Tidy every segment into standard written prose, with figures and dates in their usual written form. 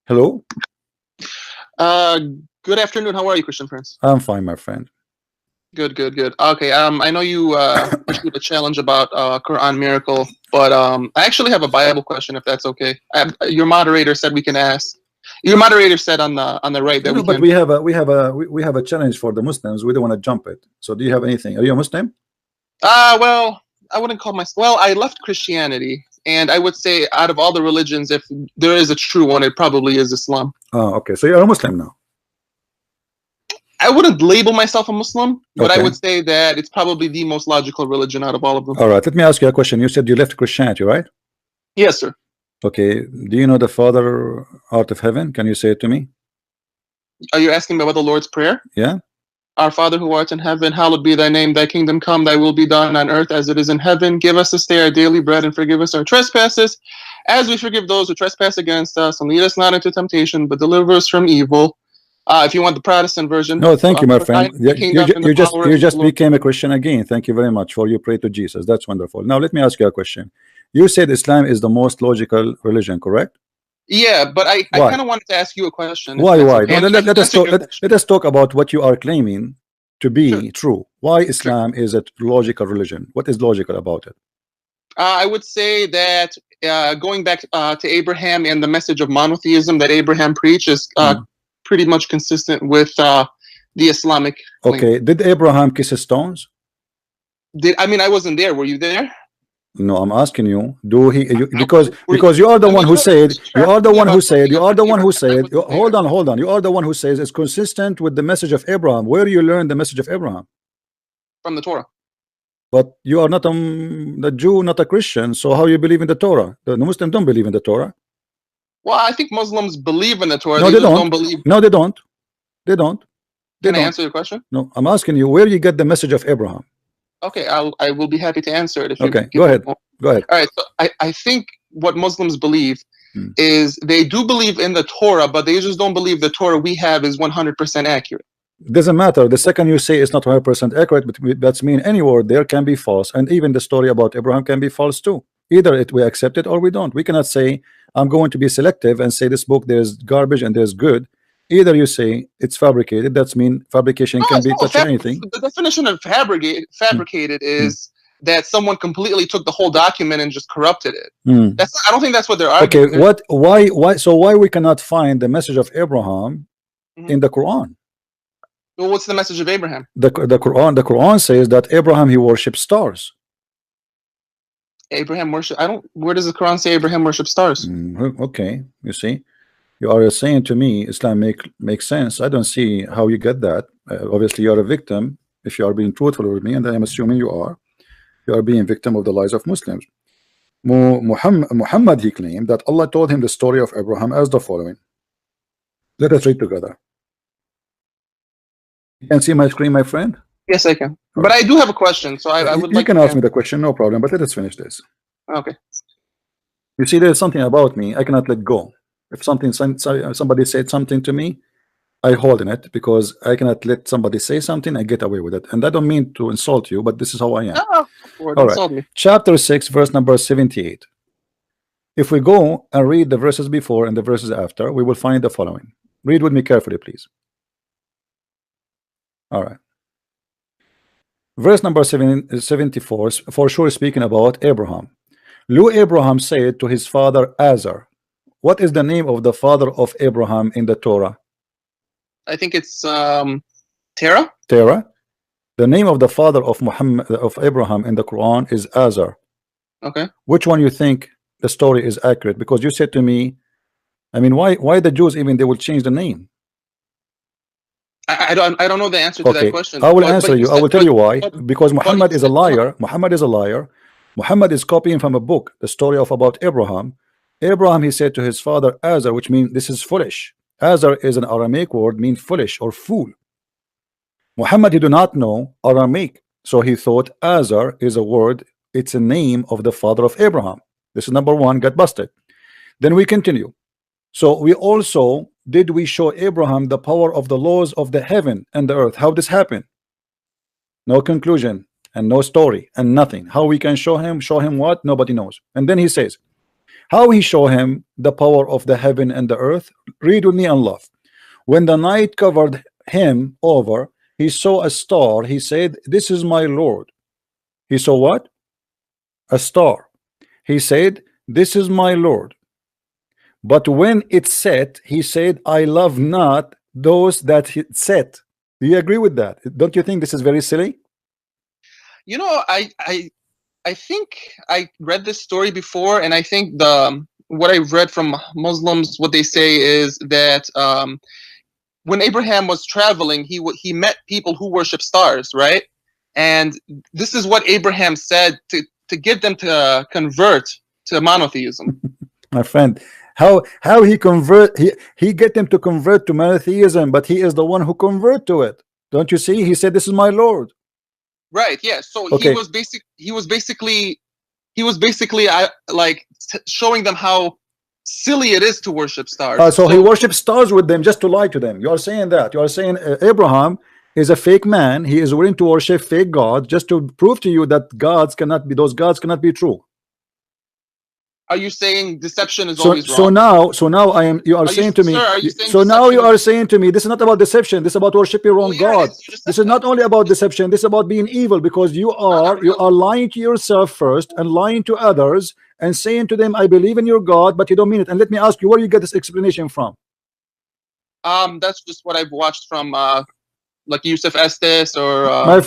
Hello? Uh, Good afternoon. How are you, Christian Prince? I'm fine, my friend. Good, good, good. Okay. I know you issued a challenge about Quran miracle, but I actually have a Bible question, if that's okay. Your moderator said we can ask. Your moderator said on the right No, that no, we but can. we have a challenge for the Muslims. We don't want to jump it. So do you have anything? Are you a Muslim? Well, I wouldn't call myself. Well, I left Christianity, and I would say out of all the religions, if there is a true one, it probably is Islam. Oh, okay. So you're a Muslim now. I wouldn't label myself a Muslim, but I Okay. would say that it's probably the most logical religion out of all of them. All right. Let me ask you a question. You said you left Christianity, right? Yes, sir. Okay. Do you know the Father out of heaven? Can you say it to me? Are you asking me about the Lord's Prayer? Yeah. Our Father who art in heaven, hallowed be thy name. Thy kingdom come, thy will be done on earth as it is in heaven. Give us this day our daily bread and forgive us our trespasses as we forgive those who trespass against us. And lead us not into temptation, but deliver us from evil. If you want the Protestant version, No, thank you, my for thine friend. is the kingdom and the power You and the just glory. became a Christian again. Thank you very much for you pray to Jesus. That's wonderful. Now let me ask you a question. You said Islam is the most logical religion, correct? Yeah, but I Why? kind of wanted to ask you a question, if Why? that's Why? okay. No, And I can let us answer talk. your question. Let us talk about what you are claiming to Sure, be true. Why sure. Islam is a logical religion? What is logical about it? I would say that going back to Abraham and the message of monotheism that Abraham preached is Hmm. pretty much consistent with the Islamic claim. Okay. Did Abraham kiss stones? I mean, I wasn't there. Were you there? No, I'm asking you. Do he? Were you, Because you are the I one mean, who said. you're You are the asking me one who about said. something You are about the one who Abraham. I said. wasn't Hold there. on, hold on. You are the one who says it's consistent with the message of Abraham. Where you learn the message of Abraham? From the Torah. But you are not a Jew, not a Christian. So how you believe in the Torah? The Muslims don't believe in the Torah. Well, I think Muslims believe in the Torah. No, They they just don't. don't believe. No, they don't. They don't. They Can I don't. answer your question? No, I'm asking you where you get the message of Abraham. Okay, I will be happy to answer it if you Okay, go give me a ahead. moment. Go ahead. All right. So I think what Muslims believe Hmm. is they do believe in the Torah, but they just don't believe the Torah we have is 100% accurate. Doesn't matter. The second you say it's not 100% accurate, but that's mean any word there can be false, and even the story about Abraham can be false too. Either we accept it or we don't. We cannot say I'm going to be selective and say this book there's garbage and there's good. Either you say it's fabricated. That's mean fabrication No, can it's be not touching anything. the definition of Hmm. fabricated Hmm. is that someone completely took the whole document and just corrupted it. Hmm. I don't think that's what they're Okay. arguing. What? Why? So why we cannot find the message of Abraham Mhm. in the Quran? Well, what's the message of Abraham? The Quran says that Abraham he worshipped stars. Abraham worship. I don't. Where does the Quran say Abraham worshipped stars? Okay, you see, you are saying to me Islam makes sense. I don't see how you get that. Obviously, you are a victim if you are being truthful with me, and I am assuming you are. You are being victim of the lies of Muslims. Muhammad he claimed that Allah told him the story of Abraham as the following. Let us read together. You can see my screen, my friend. Yes, I can. All But right. I do have a question, so I would You like can to ask me answer. the question, no problem. But let us finish this. Okay. You see, there's something about me I cannot let go. If somebody said something to me, I hold in it because I cannot let somebody say something and get away with it. And I don't mean to insult you, but this is how I am. No, Lord, All right. insult me. Chapter 6, verse number 78. If we go and read the verses before and the verses after, we will find the following. Read with me carefully, please. All right. Verse number 74, for sure speaking about Abraham. Lu Abraham said to his father Azar. What is the name of the father of Abraham in the Torah? I think it's Terah. Terah. The name of the father of Muhammad of Abraham in the Quran is Azar. Okay. Which one you think the story is accurate? Because you said to me, I mean, why the Jews even they will change the name? I don't know the answer to that Okay, question. I will But answer you you. I said will tell you why. Because but you Muhammad is a said hold on. liar. Muhammad is a liar. Muhammad is copying from a book, the story of about Abraham. Abraham, he said to his father Azar, which means this is foolish. Azar is an Aramaic word, mean foolish or fool. Muhammad, he do not know Aramaic, so he thought Azar is a word. It's a name of the father of Abraham. This is number one, got busted. Then we continue. So we also did we show Abraham the power of the laws of the heaven and the earth. How this happened? No conclusion and no story and nothing. How we can show him? Show him what? Nobody knows. And then he says, How he show him the power of the heaven and the earth? Read with me and love. When the night covered him over, he saw a star. He said, "This is my Lord." He saw what? A star. He said, "This is my Lord." But when it set, he said, "I love not those that it set." Do you agree with that? Don't you think this is very silly? You know, I think I read this story before, and I think the what I've read from Muslims, what they say is that when Abraham was traveling, he met people who worship stars, right? And this is what Abraham said to get them to convert to monotheism. My friend, how he get them to convert to monotheism, but he is the one who convert to it. Don't you see? He said, "This is my Lord." Right. Yeah. So Okay. he was basically like showing them how silly it is to worship stars. So he worships stars with them just to lie to them. You are saying that. You are saying Abraham is a fake man. He is willing to worship fake gods just to prove to you that those gods cannot be true. Are you saying deception is So always wrong? so now you are saying to me. Sir, are you saying So now you deception are saying to me, this is not about deception. This is about worshiping wrong Well, yeah, it God. is. You just This said is not that. only about deception. This is about being evil, because you not really. are lying to yourself first and lying to others and saying to them, "I believe in your God," but you don't mean it. And let me ask you, where you get this explanation from? That's just what I've watched from like Yusuf Estes or My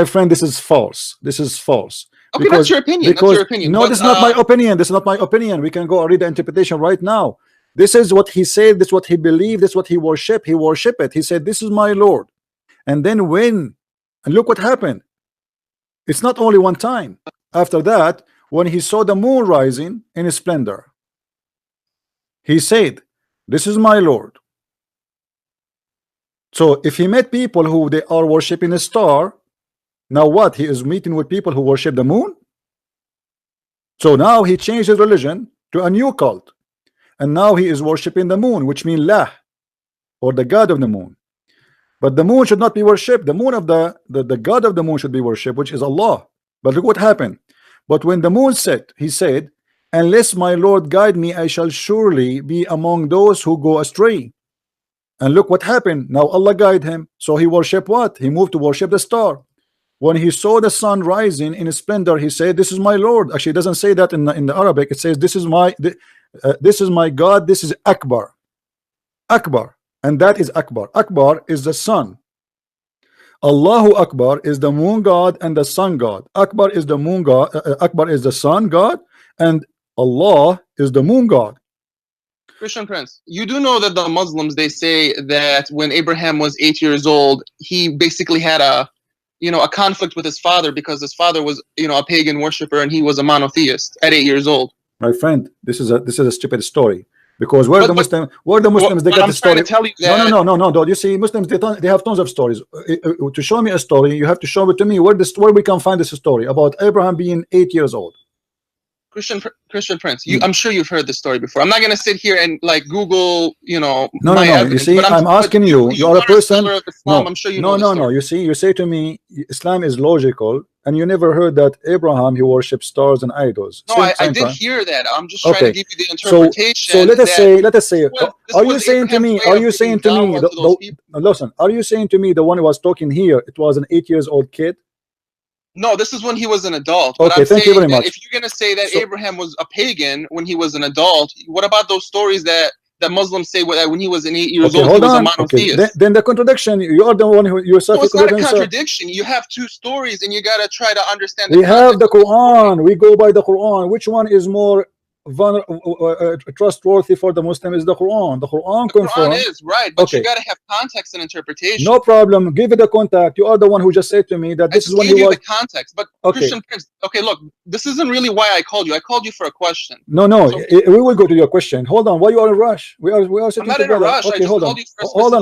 friend, this is false. This is false. okay, that's your opinion. That's your opinion. No, But, this is not my opinion. This is not my opinion. We can go and read the interpretation right now. This is what he said. This is what he believed. This is what he worshiped. He worshiped it. He said, "This is my Lord." And then and look what happened. It's not only one time. After that, when he saw the moon rising in splendor, he said, "This is my Lord." So if he met people who they are worshiping a star, now what? He is meeting with people who worship the moon. So now he changed his religion to a new cult, and now he is worshiping the moon, which means Lah, or the god of the moon. But the moon should not be worshipped. The moon of the god of the moon should be worshipped, which is Allah. But look what happened. But when the moon set, he said, "Unless my Lord guide me, I shall surely be among those who go astray." And look what happened. Now Allah guide him. So he worshiped what? He moved to worship the star. When he saw the sun rising in splendor, he said, "This is my Lord." Actually, it doesn't say that in the Arabic. It says, "This is my God. This is Akbar." Akbar. And that is Akbar. Akbar is the sun. Allahu Akbar is the moon god and the sun god. Akbar is the moon god. Akbar is the sun god, and Allah is the moon god. Christian Prince, you do know that the Muslims, they say that when Abraham was 8 years old, he basically had a conflict with his father because his father was a pagan worshiper and he was a monotheist at 8 years old. My friend, this is a stupid story. Because where the Muslims they get the story. I'm trying to tell you that No. You see, Muslims they have tons of stories. To show me a story, you have to show it to me where we can find this story about Abraham being 8 years old. Christian Prince, I'm sure you've heard this story before. I'm not going to sit here and like Google, No. You see, I'm asking you. You are a person. Islam, I'm sure you know. No. You see, you say to me, Islam is logical, and you never heard that Abraham he worshipped stars and idols. No, I did hear that. I'm just trying to give you the interpretation. So let us say. Are you saying to me? Listen. Are you saying to me the one who was talking here? It was an 8 years old kid. No, this is when he was an adult. But okay, thank you very much. If you're going to say that Abraham was a pagan when he was an adult, what about those stories that Muslims say when he was 8 years old, he was a monotheist? Okay. Then the contradiction, you are the one who yourself. No, it's not a contradiction. You have two stories and you got to try to understand. We have the Quran. We go by the Quran. Which one is more trustworthy for the Muslim? Is the Quran. The Quran is right, but you got to have context and interpretation. No problem. Give it a contact. You are the one who just said to me that this is when he was. The context, but Christian Prince. Okay, look, this isn't really why I called you. I called you for a question. No. We will go to your question. Hold on. Why you are in a rush? We are sitting together. I'm not in a rush. Okay, hold on. Hold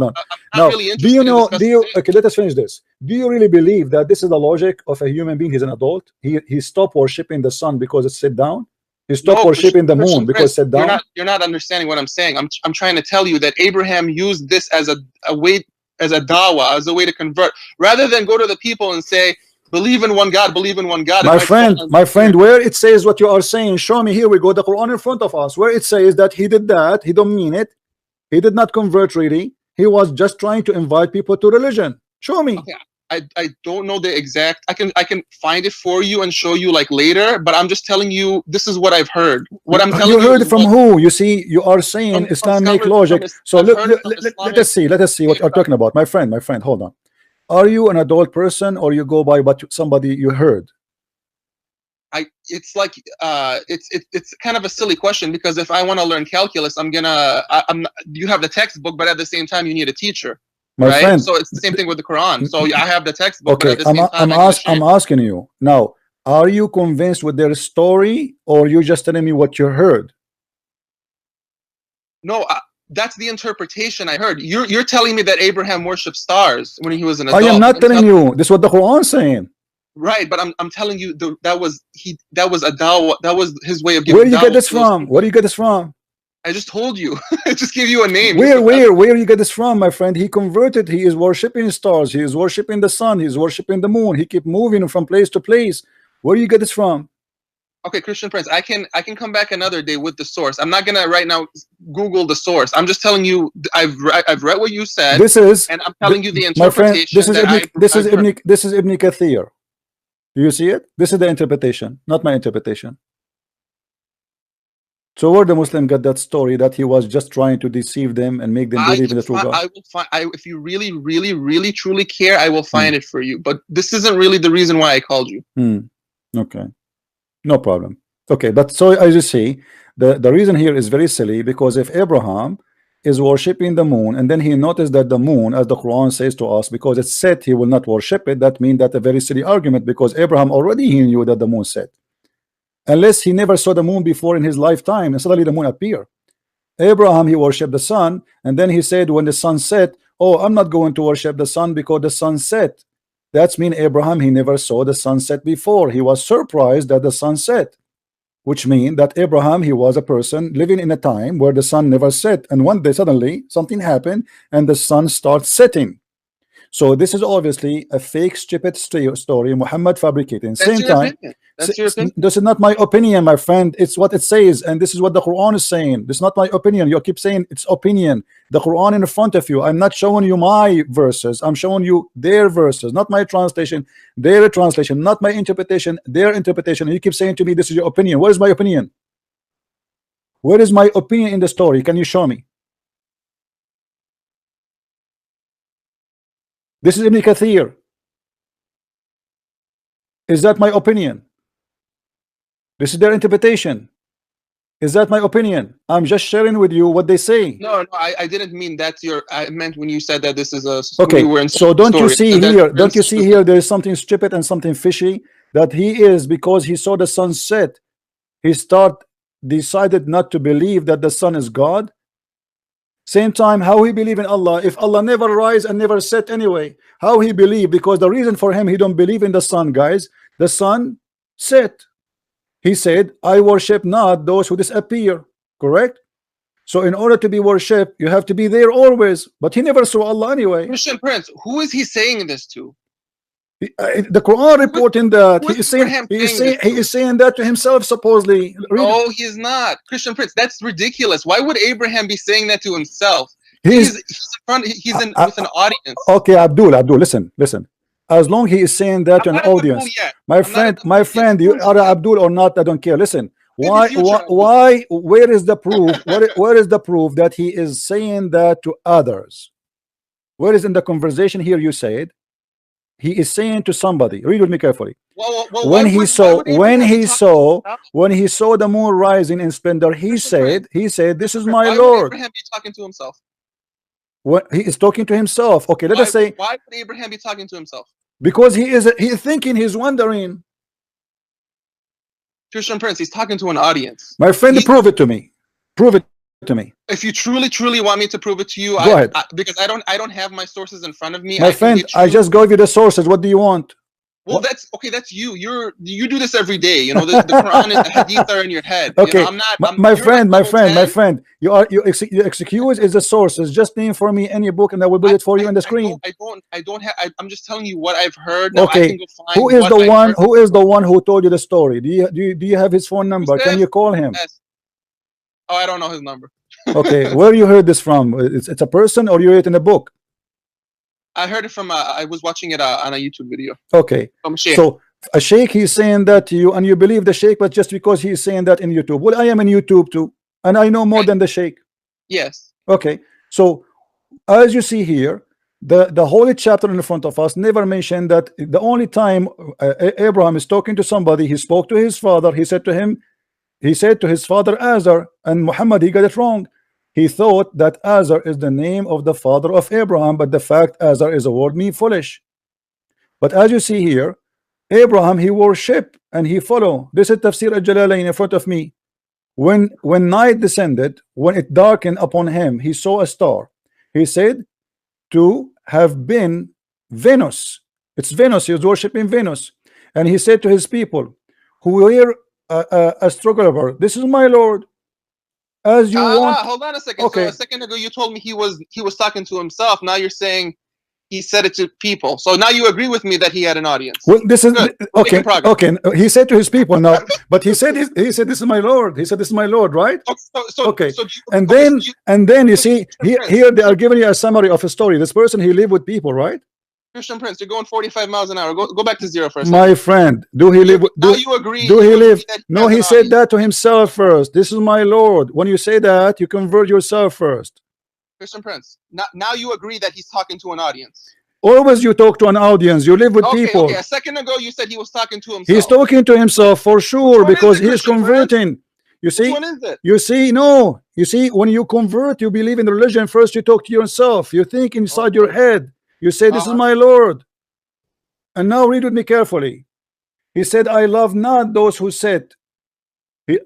on. I'm not really interested. Do you know? Okay, let us finish this. Do you really believe that this is the logic of a human being? He's an adult. He stopped worshiping the sun because it's sit down. He stopped worshiping the moon because it said down. You're not understanding what I'm saying. I'm trying to tell you that Abraham used this as a way, as a dawah, as a way to convert, rather than go to the people and say, Believe in one God. Believe in one God. It My might fall friend, on my deaf ears. friend, where it says what you are saying, show me. Here we go, the Quran in front of us, where it says that he did that, he don't mean it, he did not convert really, he was just trying to invite people to religion. Show me. Okay, I don't know the exact. I can find it for you and show you like later. But I'm just telling you, this is what I've heard. What I'm You telling you heard is it from what who? You see, you are saying from Islamic scholars logic. So I've heard it from let Islamic. us see, let us see what you're talking about. My friend, hold on. Are you an adult person, or you go by what somebody you heard? It's like it's kind of a silly question, because if I want to learn calculus, I'm you have the textbook, but at the same time you need a teacher, My right? friend, So it's the same thing with the Quran. So I have the textbook, but okay, at the same time I need a sheikh. I'm asking you now, are you convinced with their story, or you just telling me what you heard? No, that's the interpretation I heard. You're telling me that Abraham worshipped stars when he was an I am adult. not telling you. This is what the Quran is saying. Right, but I'm telling you that was a dawah. That was his way of Where giving do you get dawah this to those from? Where do people. you get this from? I just told you. I just gave you a name, Where, Yusuf. where you get this from, my friend? He converted. He is worshiping stars. He is worshiping the sun. He is worshiping the moon. He keep moving from place to place. Where do you get this from? Okay, Christian Prince, I can come back another day with the source. I'm not gonna right now Google the source. I'm just telling you I've read what you said, This is, and I'm telling you the my friend. This interpretation is that Ibn. This is I've heard. Ibn. This is Ibn Kathir. Do you see it? This is the interpretation, not my interpretation. So where the Muslim got that story that he was just trying to deceive them and make them I believe in can the true find. God? I will find. If you really, really, really, truly care, I will Hmm. find it for you. But this isn't really the reason why I called you. Okay, no problem. Okay, but so as you see, the reason here is very silly, because if Abraham is worshiping the moon and then he noticed that the moon, as the Quran says to us, because it said he will not worship it, that means that a very silly argument, because Abraham already he knew that the moon set, unless he never saw the moon before in his lifetime and suddenly the moon appear. Abraham, he worshiped the sun, and then he said when the sun set, oh, I'm not going to worship the sun because the sun set. That's mean Abraham, he never saw the sunset before. He was surprised that the sun set, which means that Abraham, he was a person living in a time where the sun never set, and one day suddenly something happened and the sun starts setting. So this is obviously a fake, stupid story Muhammad fabricating. That's Same your time, opinion. That's your opinion. this is not my opinion, my friend. It's what it says, and this is what the Quran is saying. This is not my opinion. You keep saying it's opinion. The Quran in front of you. I'm not showing you my verses. I'm showing you their verses, not my translation. Their translation, not my interpretation. Their interpretation. And you keep saying to me, "This is your opinion." Where is my opinion? Where is my opinion in the story? Can you show me? This is Ibn Kathir. Is that my opinion? This is their interpretation. Is that my opinion? I'm just sharing with you what they say. No, I didn't mean that's your. I meant when you said that this is a. Okay, We were in so don't you story. see So that here? you're Don't you see stupid. here? There is something stupid and something fishy that he is, because he saw the sun set. He decided not to believe that the sun is God. Same time, how he believe in Allah if Allah never rise and never set anyway? How he believe? Because the reason for him, he don't believe in the sun, guys. The sun set. He said, I worship not those who disappear. Correct? So in order to be worshipped, you have to be there always. But he never saw Allah anyway. Christian Prince, who is he saying this to? The Quran reporting that Who is Abraham saying this he to? is saying that to himself supposedly. Read it. No, he is not. Christian Prince, that's ridiculous. Why would Abraham be saying that to himself? He's He's in with an audience. okay, Abdul, listen. As long he is saying that to I'm an not at the pool audience, yet. my I'm not at the pool yet. you are Abdul or not, I don't care. Listen, In the future, I will. why, where is the proof? Where is the proof that he is saying that to others? Where is in the conversation here you said he is saying to somebody? Read with me carefully. Well, When he saw when he saw the moon rising in splendor, he said, this is my why would Lord. Abraham be talking to himself? What he is talking to himself. Okay, let us say, Why would Abraham be talking to himself? because he is thinking, he's wondering. Christian Prince, he's talking to an audience. My friend, prove it to me. Prove it to me. If you truly want me to prove it to you, Go ahead. because I don't have my sources in front of me. My friend, I just gave you the sources. What do you want? Well, that's okay. That's you. You do this every day. You know, the Quran and the Hadith are in your head. You know, Okay, I'm not. my You're like friend, level 10. your excuse is the sources. Just name for me any book, and I will put it for you on the screen. I don't have. I'm just telling you what I've heard. Now I can Okay, go find what I've heard. who is the one who told you the story? Do you have his phone Who number? Can says? you call him? Yes. Oh, I don't know his number. Okay, where you heard this from? It's a person, or you read it in a book? I heard it from. I was watching it on a YouTube video. Okay, From Sheikh. so a sheikh, he's saying that to you, and you believe the sheikh, but just because he's saying that in YouTube. Well, I am in YouTube too, and I know more than the sheikh. Yes. Okay, so as you see here, the holy chapter in front of us never mentioned that the only time Abraham is talking to somebody, he spoke to his father. He said to his father Azar, and Muhammad, he got it wrong. He thought that Azar is the name of the father of Abraham, but the fact Azar is a word mean foolish. But as you see here, Abraham, he worship and he follow. This is Tafsir al-Jalalain in front of me. When night descended, when it darkened upon him, he saw a star. He said to have been Venus. It's Venus. He was worshiping Venus. And he said to his people who were a struggler, this is my Lord. As you want. Hold on a second. Okay. So a second ago you told me he was talking to himself. Now you're saying he said it to people. So now you agree with me that he had an audience. Well, this is good. Okay. Okay. He said to his people now, but he said this is my Lord. He said this is my Lord, right? Okay. And then you see here they are giving you a summary of a story. This person, he lived with people, right? Christian Prince, you're going 45 miles an hour. Go back to zero for a second. My friend, do he live? Now you agree? Do he live? No, he said audience. that to himself first. This is my Lord. When you say that, you convert yourself first. Christian Prince, now you agree that he's talking to an audience. Always you talk to an audience. You live with people. Okay, a second ago you said he was talking to himself. He's talking to himself for sure because he's converting. You see? Which one is it? You see, no. You see, when you convert, you believe in the religion. First, you talk to yourself. You think inside your head. You say, "This is my Lord." And now read with me carefully. He said, "I love not those who sit."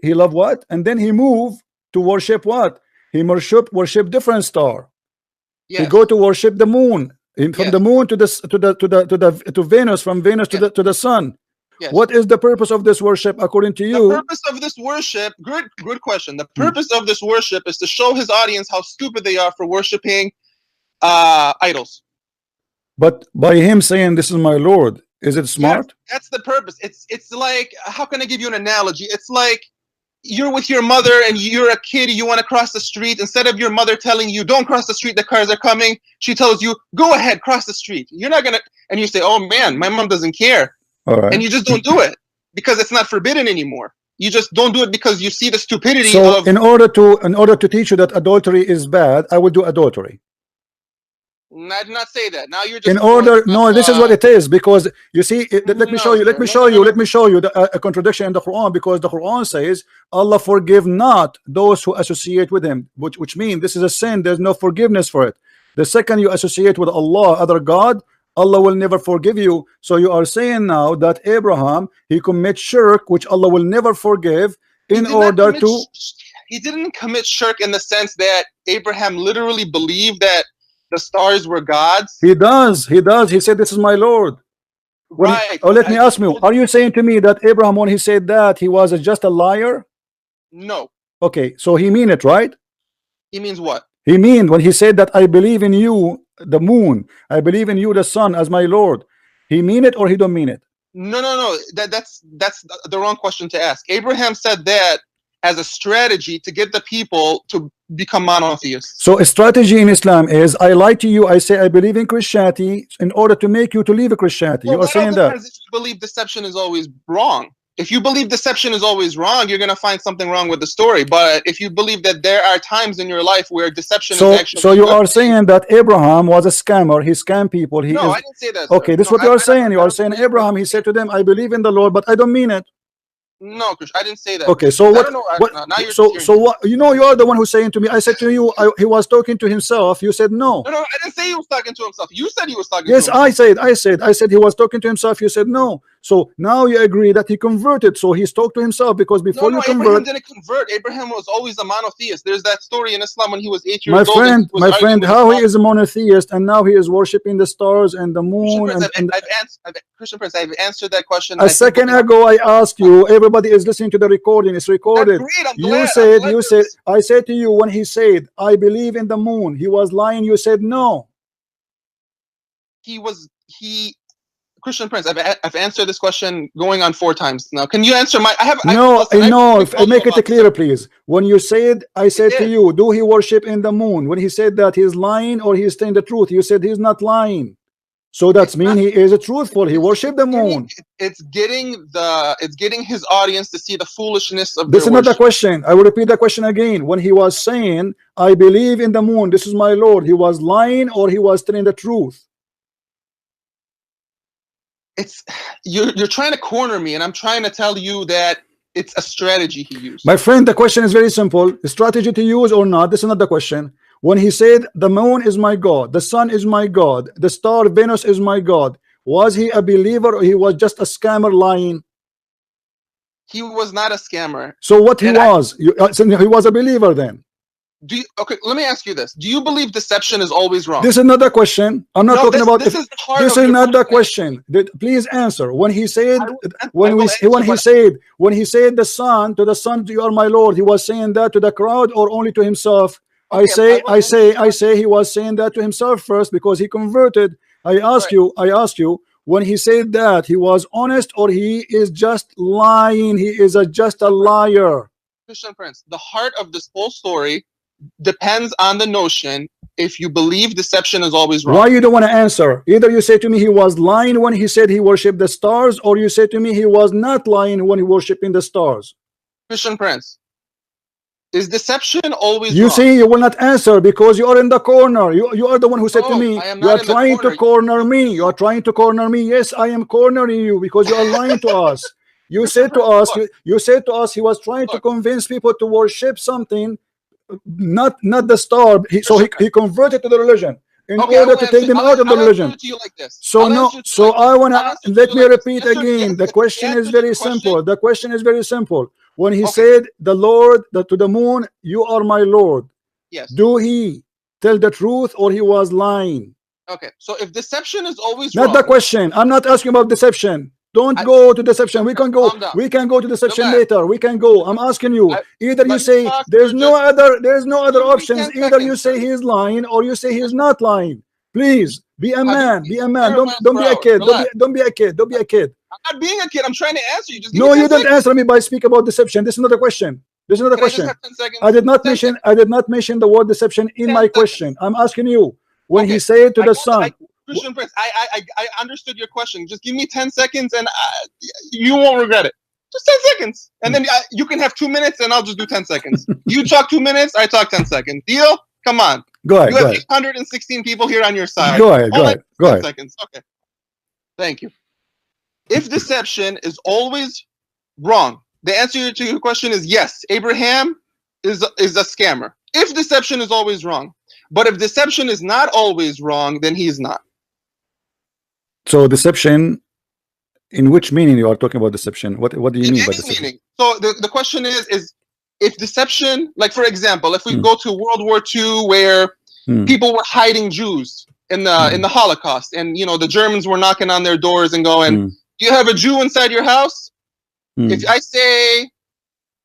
He loved what? And then he moved to worship what? He worship different star. Yes. He go to worship the moon. From the moon to Venus, from Venus to the sun. Yes. What is the purpose of this worship according to you? The purpose of this worship, good question. The purpose of this worship is to show his audience how stupid they are for worshiping idols. But by him saying this is my Lord, is it smart? Yes, that's the purpose. It's like, how can I give you an analogy? It's like you're with your mother and you're a kid, you want to cross the street. Instead of your mother telling you don't cross the street, the cars are coming, she tells you go ahead, cross the street. You're not gonna, and you say, oh man, my mom doesn't care. All right. And you just don't do it because it's not forbidden anymore. You just don't do it because you see the stupidity so of. in order to teach you that adultery is bad, I will do adultery. I did not say that. Now you're just in order. No, this is what it is, because you see. Let me show you. Let me show you a contradiction in the Quran, because the Quran says Allah forgive not those who associate with Him, which means this is a sin. There's no forgiveness for it. The second you associate with Allah, other God, Allah will never forgive you. So you are saying now that Abraham, he commits shirk, which Allah will never forgive, in order to. He didn't commit shirk in the sense that Abraham literally believed that the stars were gods. He does. He said, "This is my Lord." Right. Let me ask you, are you saying to me that Abraham, when he said that, he was just a liar? No. Okay, so he mean it, right? He means what? He mean when he said that I believe in you, the moon, I believe in you, the sun, as my Lord. He mean it or he don't mean it? No. That's the wrong question to ask. Abraham said that as a strategy to get the people to become monotheists. So a strategy in Islam is I lie to you, I say I believe in Christianity in order to make you to leave Christianity. Well, you are saying that. If you believe deception is always wrong. If you believe deception is always wrong, you're going to find something wrong with the story. But if you believe that there are times in your life where deception is actually so you are saying that Abraham was a scammer, he scammed people. No, I didn't say that. Okay, this is what you are saying. You are saying Abraham, he said to them, I believe in the Lord, but I don't mean it. No, Krish, I didn't say that. Okay, so what? Now you're so what? You are the one who's saying to me. I said to you, he was talking to himself. You said no. No, I didn't say he was talking to himself. You said he was talking. Yes, to himself. I said he was talking to himself. You said no. So now you agree that he converted. So he spoke to himself, because before you Abraham convert, didn't convert. Abraham was always a monotheist. There's that story in Islam when he was 8 years my old and he friend, was arguing with his how he father. is a monotheist and now he is worshiping the stars and the Christian moon Prince, and Christian Prince, I've answered that question. a I think second ago I asked you, everybody is listening to the recording, it's that's recorded. great. I'm You glad. said, I said to you, when he said, I believe in the moon, he was lying. You said no. Christian Prince, I've answered this question going on 4 times now. Can you answer my? No, make it clear, please. When you said, I said to is. you, do he worship in the moon? When he said that, he's lying or he's saying the truth? You said he's not lying. So that's mean he is truthful. He worshiped the moon. It's getting his audience to see the foolishness of This is their not the worship. question. I will repeat the question again. When he was saying, I believe in the moon, this is my Lord, he was lying or he was telling the truth? It's you're trying to corner me, and I'm trying to tell you that it's a strategy he used. My friend, the question is very simple. The strategy to use or not, this is not the question. When he said the moon is my God, the sun is my God, the star Venus is my God, was he a believer or he was just a scammer lying? He was not a scammer. So what he was? So he was a believer then. Okay, let me ask you this. Do you believe deception is always wrong? This is not the question. I'm not talking about this. This is not the question. Please answer. When he said, when he said the son, to the son, you are my Lord, he was saying that to the crowd or only to himself? Okay, I say he was saying that to himself first because he converted. I ask you, when he said that, he was honest or he is just lying? He is just a liar. Christian Prince, the heart of this whole story depends on the notion if you believe deception is always wrong. Why you don't want to answer? Either you say to me he was lying when he said he worshipped the stars, or you say to me he was not lying when he worshiping the stars. Christian Prince, is deception always you wrong? See, you will not answer because you are in the corner. You are the one who said to me, you are trying to corner me. You are trying to corner me. Yes, I am cornering you because you are lying to us. You said to us, you said to us he was trying to convince people to worship something, not the star. He converted to the religion in order to take them out of the religion. So I want to let me repeat again. The question is very simple. The question is very simple. When he said the Lord to the moon, you are my Lord, yes, do he tell the truth or he was lying? Okay, so if deception is always not wrong, the question. I'm not asking about deception. Don't go to deception. We can go. We can go to deception later. We can go. I'm asking you. Either you say there's no other options. Either you say he's lying or you say he's not lying. Please be a man. Be a man. Don't be a kid. Don't be a kid. Don't be a kid. I'm not being a kid. I'm trying to answer you. Just no, you don't answer me by speak about deception. This is not a question. This is not a question. I did not mention the word deception in my question. I'm asking you. When he said to the son, Christian Prince, I understood your question. Just give me 10 seconds and you won't regret it. Just 10 seconds. And then you can have 2 minutes and I'll just do 10 seconds. You talk 2 minutes, I talk 10 seconds. Deal? Come on. Go ahead. You have 816 people here on your side. Go ahead. 10 seconds. Okay. Thank you. If deception is always wrong, the answer to your question is yes. Abraham is a scammer. If deception is always wrong. But if deception is not always wrong, then he is not. So deception, in which meaning you are talking about deception? What do you mean by deception? Meaning. So the question is if deception, like for example, if we go to World War II where people were hiding Jews in the Holocaust, and the Germans were knocking on their doors and going, do you have a Jew inside your house? If I say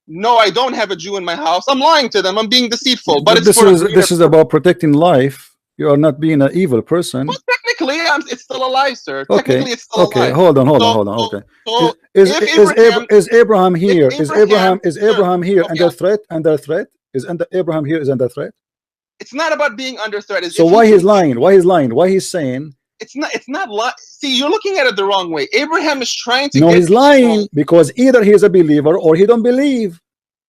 no, I don't have a Jew in my house, I'm lying to them. I'm being deceitful. But this is about protecting life. You are not being an evil person. Well, technically, it's still a lie, sir. Okay. Technically, it's still a lie. Hold on. Okay. So is Abraham here? Is Abraham here under threat? Under threat? Abraham here is under threat? It's not about being under threat. So why he's lying? Why he's lying? Why he's saying? It's not. See, you're looking at it the wrong way. Abraham is trying to. No, he's lying because either he is a believer or he don't believe.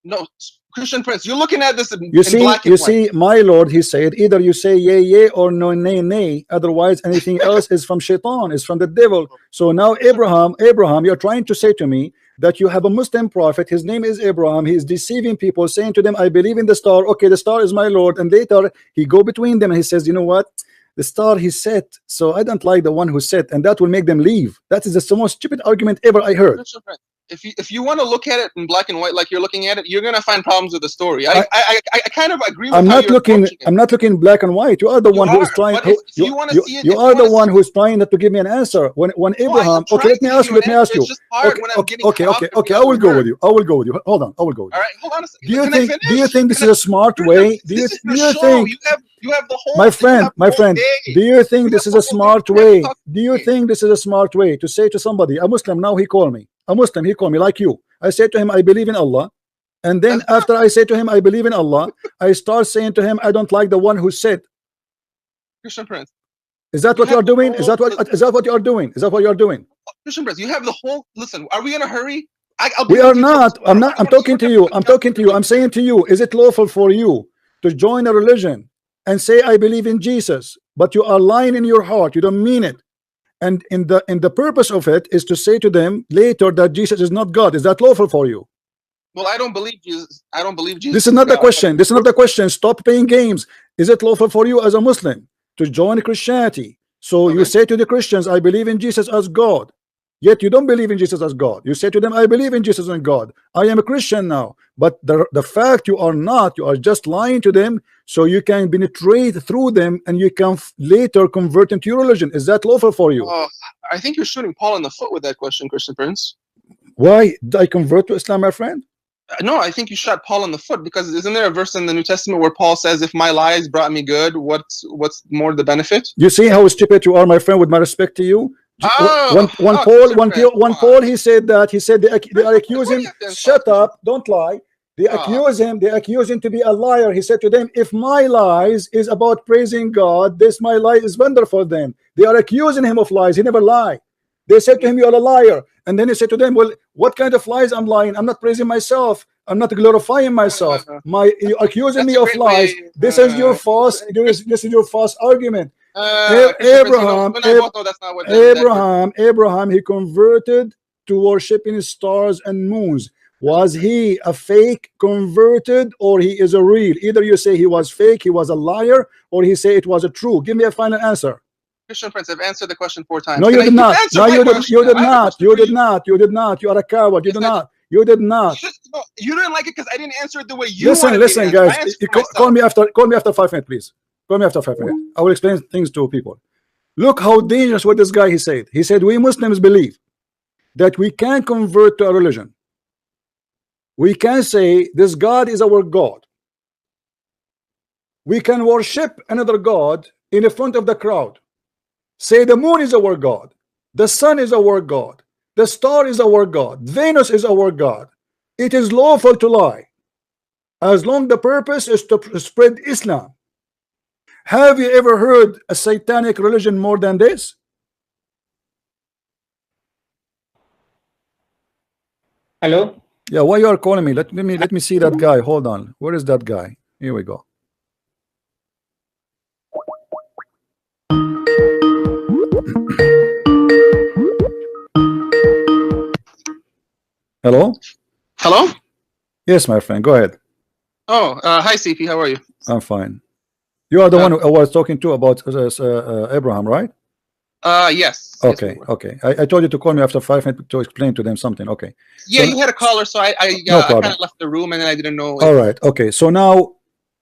No, Christian Prince, you're looking at this in black and white. See, my Lord, he said, either you say yea or no nay. Otherwise, anything else is from Shaitan, is from the devil. So now Abraham, you're trying to say to me that you have a Muslim prophet. His name is Abraham. He is deceiving people, saying to them, I believe in the star. Okay, the star is my Lord. And later he go between them and he says, you know what? the star he set, so I don't like the one who set, and that will make them leave. That is the most stupid argument ever I heard. Christian Prince, if you want to look at it in black and white like you're looking at it, you're gonna find problems with the story. I kind of agree with I'm how not you're looking. approaching it. I'm not looking black and white. You are the You one who is are, trying. but if you want to see it, You if are you the wanna one see- who is trying not to give me an answer. When No, I Abraham. am Okay, trying let me to ask give you. Let me an ask answer. you. It's just hard Okay, when I'm getting okay, cut okay, off every okay. I other will go word. with you. I will go with you. Hold on. I will go with All you. right, hold on a second. Do you Can I think? finish? Do you think this Can is a smart I- way? Do This is you your show. think? You have the whole. My You friend, have the my whole friend, day. do you think You this have is the a whole day. smart You have to way? talk Do you to me. think this is a smart way to say to somebody, a Muslim, now he called me, a Muslim, he called me like you. I said to him, I believe in Allah. And then That's not after I say to him, I believe in Allah, I start saying to him, I don't like the one who said. Christian Prince. Is that You what you have are the doing? Is whole. that what you are doing? Is that what you are doing? Christian Prince, you have the whole. Listen, are we in a hurry? I'll We be are with you till not. I'm tomorrow. not. I I'm don't want to talking to short you. up I'm the talking to you. I'm saying to you, is it lawful for you to join a religion and say I believe in Jesus, but you are lying in your heart, you don't mean it, and in the purpose of it is to say to them later that Jesus is not God? Is that lawful for you? Well, I don't believe Jesus. I don't believe Jesus This is is not the God. question. This is not the question. Stop playing games. Is it lawful for you as a Muslim to join Christianity? So you Okay. say to the Christians, I believe in Jesus as God. Yet you don't believe in Jesus as God. You say to them, I believe in Jesus as God. I am a Christian now. But the fact you are not, you are just lying to them so you can penetrate through them and you can later convert into your religion. Is that lawful for you? I think you're shooting Paul in the foot with that question, Christian Prince. Why did I convert to Islam, my friend? No, I think you shot Paul in the foot because isn't there a verse in the New Testament where Paul says, "If my lies brought me good, what's more the benefit?" You see how stupid you are, my friend, with my respect to you. Oh, Christian Prince, One come on. Paul, he said that. He said they are What accusing do him. you have to insult, Shut up, don't lie. They accuse him. They accuse him to be a liar. He said to them, if my lies is about praising God, this my lie is wonderful. Then they are accusing him of lies. He never lied. They said to him, you are a liar. And then he said to them, well, what kind of lies I'm lying? I'm not praising myself. I'm not glorifying myself. You accusing That's me a of great lies. way. This is your false. This is your false argument. Christian Prince, you know, and I both know that's not what Abraham, he converted to worshiping stars and moons. Was he a fake converted or he is a real? Either you say he was fake, he was a liar, or he say it was a true. Give me a final answer. Christian Prince, I've answered the question 4 times. No, you did not. Answer No, my you question. did I have a not. question You for did not. You did not. You are a coward. You Yes, did I not. You did not. No, you didn't like it because I didn't answer it the way you wanted me to Listen, answer. guys. I answered for Call myself. me after 5 minutes, please. Call me after 5 minutes. I will explain things to people. Look how dangerous what this guy he said. He said we Muslims believe that we can convert to a religion. We can say this God is our God. We can worship another God in the front of the crowd. Say the moon is our God. The sun is our God. The star is our God. Venus is our God. It is lawful to lie as long the purpose is to spread Islam. Have you ever heard a satanic religion more than this? Hello? Yeah, why you are calling me? Let me see that guy. Hold on. Where is that guy? Here we go. Hello? Hello? Yes, my friend. Go ahead. Oh, hi, CP. How are you? I'm fine. You are the one who I was talking to about Abraham, right? Yes. Okay, okay. I told you to call me after 5 minutes to explain to them something. Okay. Yeah, you had a caller, so I no kind problem. of left the room and then I didn't know. All right. Okay. So now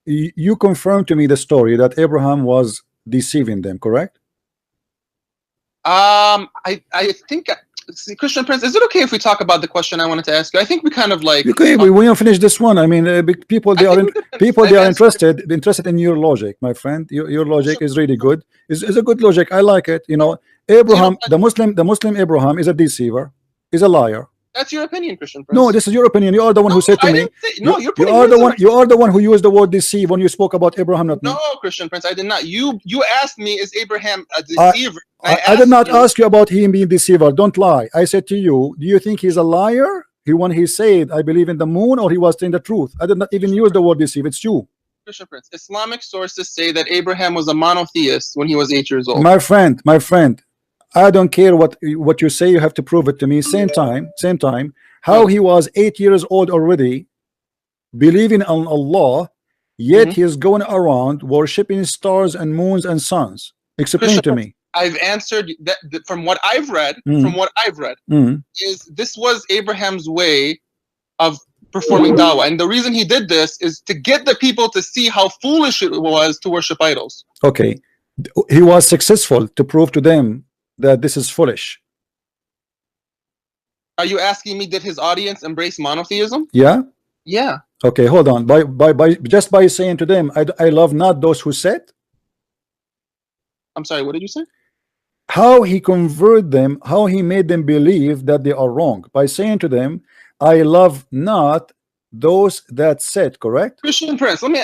you confirmed to me the story that Abraham was deceiving them, correct? I think see, Christian Prince, is it okay if we talk about the question I wanted to ask you? I think we kind of like Okay, we will finish this one. I mean, people they are interested in your logic, my friend. Your logic is really good. Is a good logic. I like it. You know, Abraham, the Muslim Abraham is a deceiver, is a liar. That's your opinion, Christian Prince. No, this is your opinion. You are the one who said to me. No, you're you are the one. You are the one who used the word deceive when you spoke about Abraham, not me. No, Christian Prince, I did not. You asked me, is Abraham a deceiver? I did not ask you about him being deceiver. Don't lie. I said to you, do you think he's a liar? When he said, I believe in the moon, or he was saying the truth? I did not even use the word deceive. It's you. Christian Prince, Islamic sources say that Abraham was a monotheist when he was 8 years old. My friend, I don't care what you say. You have to prove it to me. Same time. How he was 8 years old already, believing in Allah, yet he is going around worshiping stars and moons and suns. Explain to me. I've answered that from what I've read. From what I've read, is this was Abraham's way of performing dawah, and the reason he did this is to get the people to see how foolish it was to worship idols. Okay, he was successful to prove to them that this is foolish. Are you asking me, did his audience embrace monotheism? Yeah. Yeah. Okay, hold on. By just by saying to them, I love not those who said. I'm sorry, what did you say? How he converted them, how he made them believe that they are wrong by saying to them, I love not those that said. Correct? Christian Prince, let me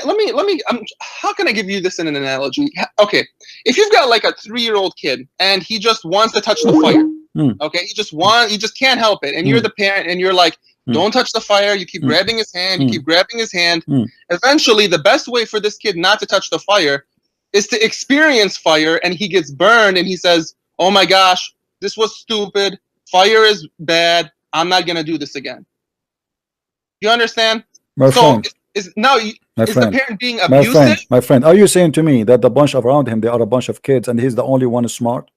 how can I give you this in an analogy? Okay, if you've got like a 3-year-old kid and he just wants to touch the fire, okay, he just can't help it, and you're the parent and you're like, don't touch the fire, you keep grabbing his hand, you keep grabbing his hand. Eventually the best way for this kid not to touch the fire is to experience fire, and he gets burned and he says, oh my gosh, this was stupid, fire is bad, I'm not gonna do this again. You understand? My friend, is the parent being abusive? My friend, are you saying to me that the bunch around him, they are a bunch of kids and he's the only one smart?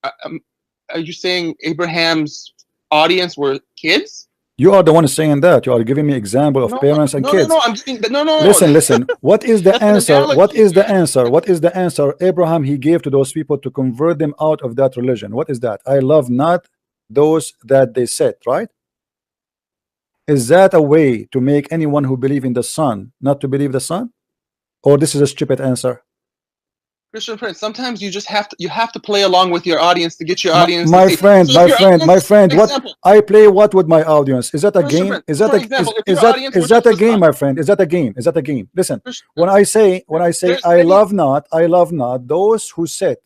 Are you saying Abraham's audience were kids? You are the one saying that. You are giving me example of parents and kids. I'm giving no. Listen. What is the answer? What is the answer? What is the answer Abraham he gave to those people to convert them out of that religion? What is that? I love not those that they said, right? Is that a way to make anyone who believe in the Son not to believe the Son? Or this is a stupid answer? Christian Prince, sometimes you just have to play along with your audience to get your audience. My friend, what I play what with my audience? Is that a game? Is that a game, my friend? Is that a game? Is that a game? Listen, when I say I love not those who said,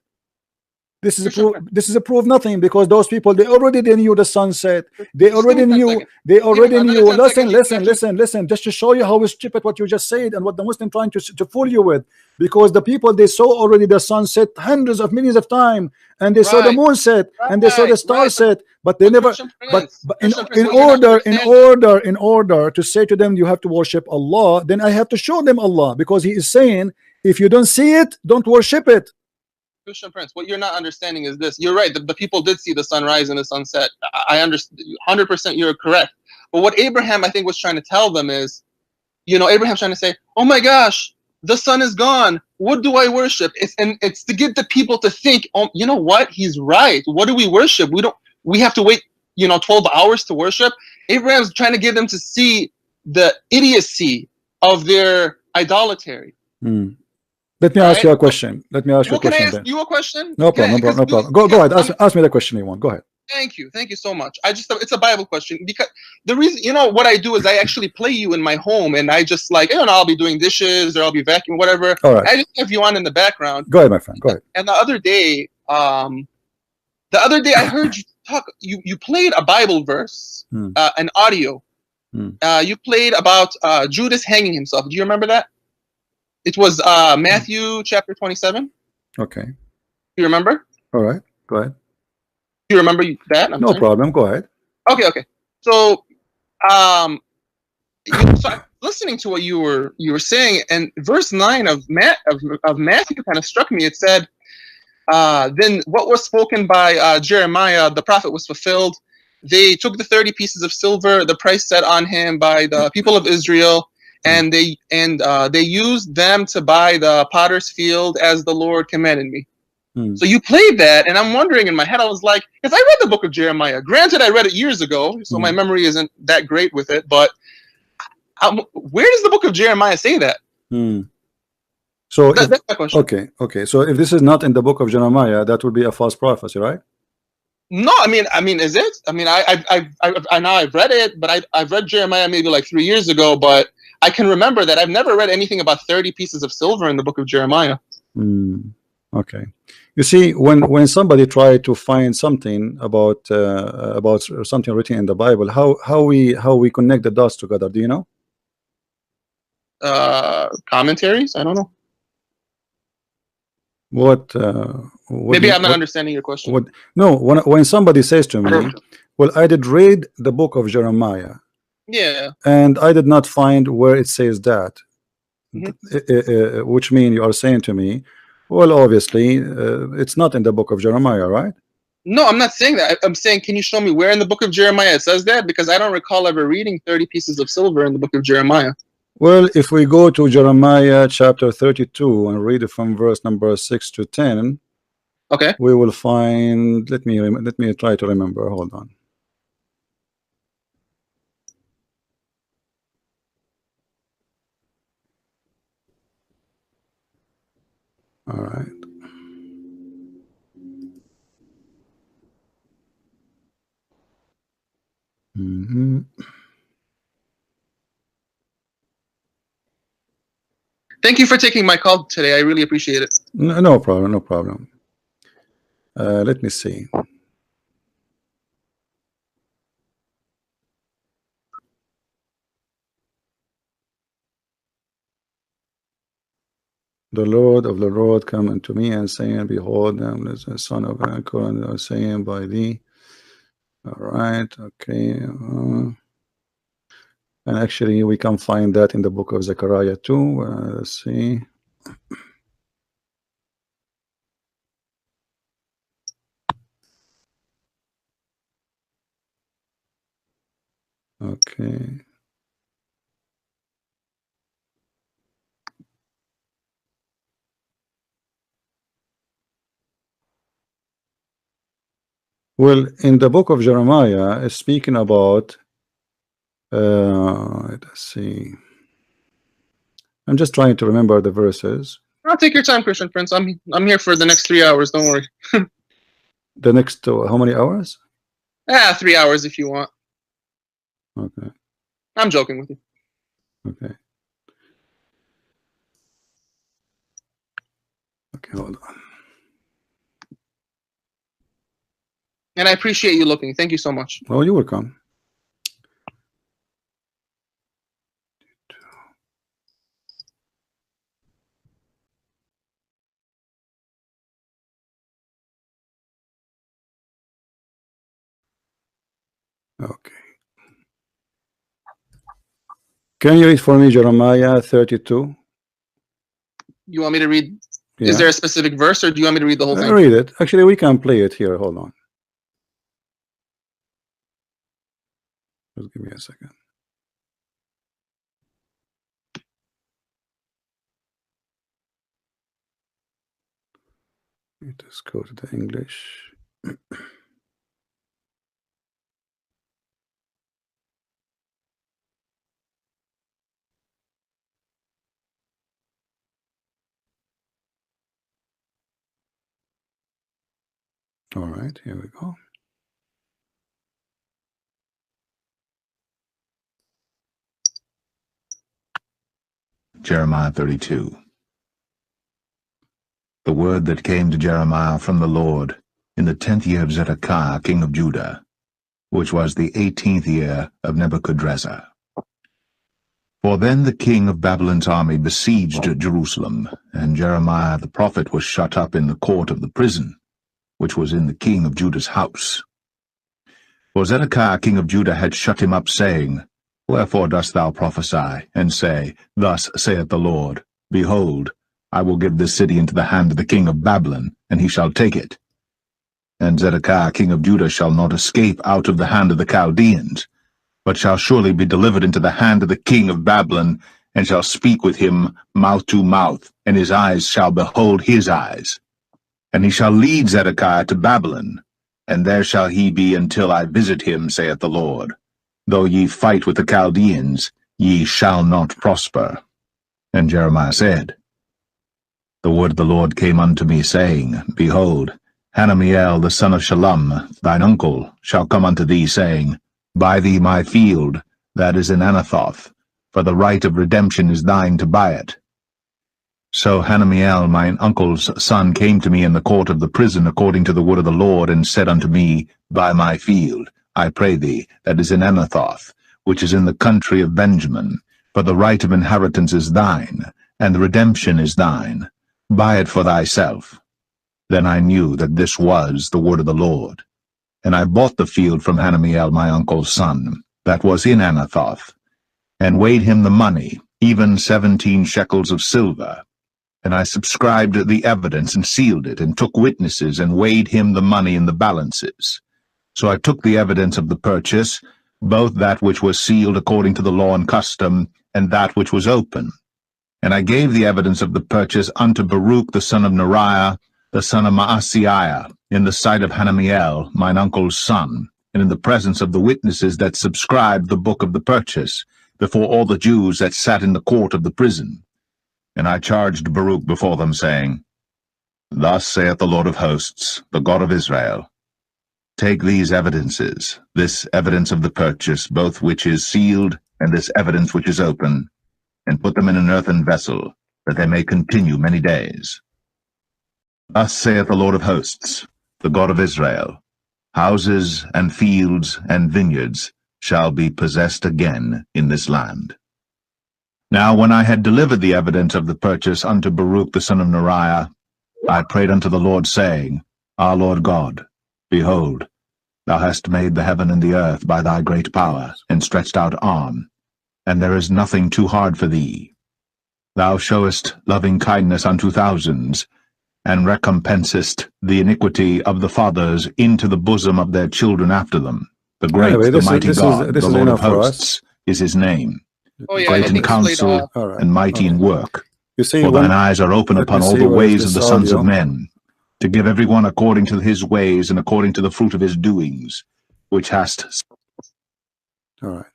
this is a proof nothing, because those people, they already knew the sunset. They already knew. Listen. Just to show you how stupid what you just said and what the Muslim trying to fool you with. Because the people, they saw already the sunset hundreds of millions of times, and they saw the moon set, and they saw the star set, but they never. But in order to say to them you have to worship Allah, then I have to show them Allah, because He is saying if you don't see it, don't worship it. Christian Prince, what you're not understanding is this. You're right. The people did see the sunrise and the sunset. I understand. 100% you're correct. But what Abraham, I think, was trying to tell them is, Abraham's trying to say, oh my gosh, the sun is gone. What do I worship? It's to get the people to think, oh, you know what? He's right. What do we worship? We have to wait, 12 hours to worship. Abraham's trying to get them to see the idiocy of their idolatry. Let me ask you a question. Can I ask you a question? No problem. Go ahead. Ask me the question you want. Go ahead. Thank you so much. It's a Bible question, because the reason, what I do is I actually play you in my home, and I just I'll be doing dishes or I'll be vacuuming, whatever. All right. I just have you on in the background. Go ahead, my friend. Go ahead. And the other day I heard you talk. You played a Bible verse, an audio. You played about Judas hanging himself. Do you remember that? It was Matthew chapter 27. Okay. You remember? All right. Go ahead. Do you remember that? No problem. Go ahead. Okay. So, so I'm listening to what you were saying, and verse 9 of Matthew kind of struck me. It said, "Then what was spoken by Jeremiah the prophet was fulfilled. They took the 30 pieces of silver, the price set on him by the people of Israel, and they used them to buy the potter's field as the Lord commanded me." So you played that, and I'm wondering in my head, I was like, because I read the book of Jeremiah. Granted, I read it years ago, so my memory isn't that great with it, but where does the book of Jeremiah say that? So that's my question. Okay. So if this is not in the book of Jeremiah, that would be a false prophecy, right? No, I mean, is it? I mean, I know I've read it, but I've read Jeremiah maybe like 3 years ago, but I can remember that I've never read anything about 30 pieces of silver in the book of Jeremiah. Okay. You see, when somebody try to find something about something written in the Bible, how we connect the dots together, do you know? Commentaries? I don't know. Maybe I'm not understanding your question. When somebody says to me, well, I did read the book of Jeremiah, and I did not find where it says that, which means you are saying to me, Well, obviously, it's not in the book of Jeremiah, right? No, I'm not saying that. I'm saying, can you show me where in the book of Jeremiah it says that? Because I don't recall ever reading 30 pieces of silver in the book of Jeremiah. Well, if we go to Jeremiah chapter 32 and read it from verse number 6 to 10, Okay. we will find, let me try to remember. Hold on. All right. Thank you for taking my call today. I really appreciate it. No problem, no problem. Let me see. The Lord of the Lord come unto me and saying, behold, I am the son of Aaron, saying by thee. All right, okay. And actually, we can find that in the book of Zechariah too. Let's see. Okay. Well, in the book of Jeremiah, it's speaking about. Let's see. I'm just trying to remember the verses. I'll take your time, Christian Prince. I'm here for the next 3 hours. Don't worry. The next how many hours? 3 hours if you want. Okay. I'm joking with you. Okay. Okay, hold on. And I appreciate you looking. Thank you so much. Oh, you're welcome. Okay. Can you read for me Jeremiah 32? You want me to read? Yeah. Is there a specific verse, or do you want me to read the whole thing? Read it. Actually, we can play it here. Hold on. Just give me a second. Let me just go to the English. All right, here we go. Jeremiah 32. The word that came to Jeremiah from the Lord in the 10th year of Zedekiah king of Judah, which was the 18th year of Nebuchadrezzar. For then the king of Babylon's army besieged Jerusalem, and Jeremiah the prophet was shut up in the court of the prison, which was in the king of Judah's house. For Zedekiah king of Judah had shut him up, saying, Wherefore dost thou prophesy, and say, Thus saith the Lord, Behold, I will give this city into the hand of the king of Babylon, and he shall take it. And Zedekiah king of Judah shall not escape out of the hand of the Chaldeans, but shall surely be delivered into the hand of the king of Babylon, and shall speak with him mouth to mouth, and his eyes shall behold his eyes. And he shall lead Zedekiah to Babylon, and there shall he be until I visit him, saith the Lord. Though ye fight with the Chaldeans, ye shall not prosper. And Jeremiah said, The word of the Lord came unto me, saying, Behold, Hanamiel the son of Shallum, thine uncle, shall come unto thee, saying, Buy thee my field, that is in Anathoth, for the right of redemption is thine to buy it. So Hanamiel mine uncle's son came to me in the court of the prison according to the word of the Lord, and said unto me, Buy my field, I pray thee, that is in Anathoth, which is in the country of Benjamin, for the right of inheritance is thine, and the redemption is thine. Buy it for thyself. Then I knew that this was the word of the Lord. And I bought the field from Hanamiel my uncle's son, that was in Anathoth, and weighed him the money, even 17 shekels of silver. And I subscribed the evidence and sealed it, and took witnesses, and weighed him the money in the balances. So I took the evidence of the purchase, both that which was sealed according to the law and custom, and that which was open. And I gave the evidence of the purchase unto Baruch the son of Neriah, the son of Maaseiah, in the sight of Hanamiel, mine uncle's son, and in the presence of the witnesses that subscribed the book of the purchase, before all the Jews that sat in the court of the prison. And I charged Baruch before them, saying, Thus saith the Lord of hosts, the God of Israel, Take these evidences, this evidence of the purchase, both which is sealed, and this evidence which is open, and put them in an earthen vessel, that they may continue many days. Thus saith the Lord of hosts, the God of Israel, Houses and fields and vineyards shall be possessed again in this land. Now when I had delivered the evidence of the purchase unto Baruch the son of Neriah, I prayed unto the Lord, saying, Our Lord God, behold, thou hast made the heaven and the earth by thy great power and stretched out arm, and there is nothing too hard for thee. Thou showest loving kindness unto thousands, and recompensest the iniquity of the fathers into the bosom of their children after them. The great, Anyway, the mighty God, this the is Lord of enough for us. hosts, is his name. Oh yeah, I Great in think it's played counsel off. All right. and mighty in Okay. work. You see, For thine when eyes are open let me upon all see the where is ways of this the sons of audio. men, to give every one according to his ways and according to the fruit of his doings, which hast. All right.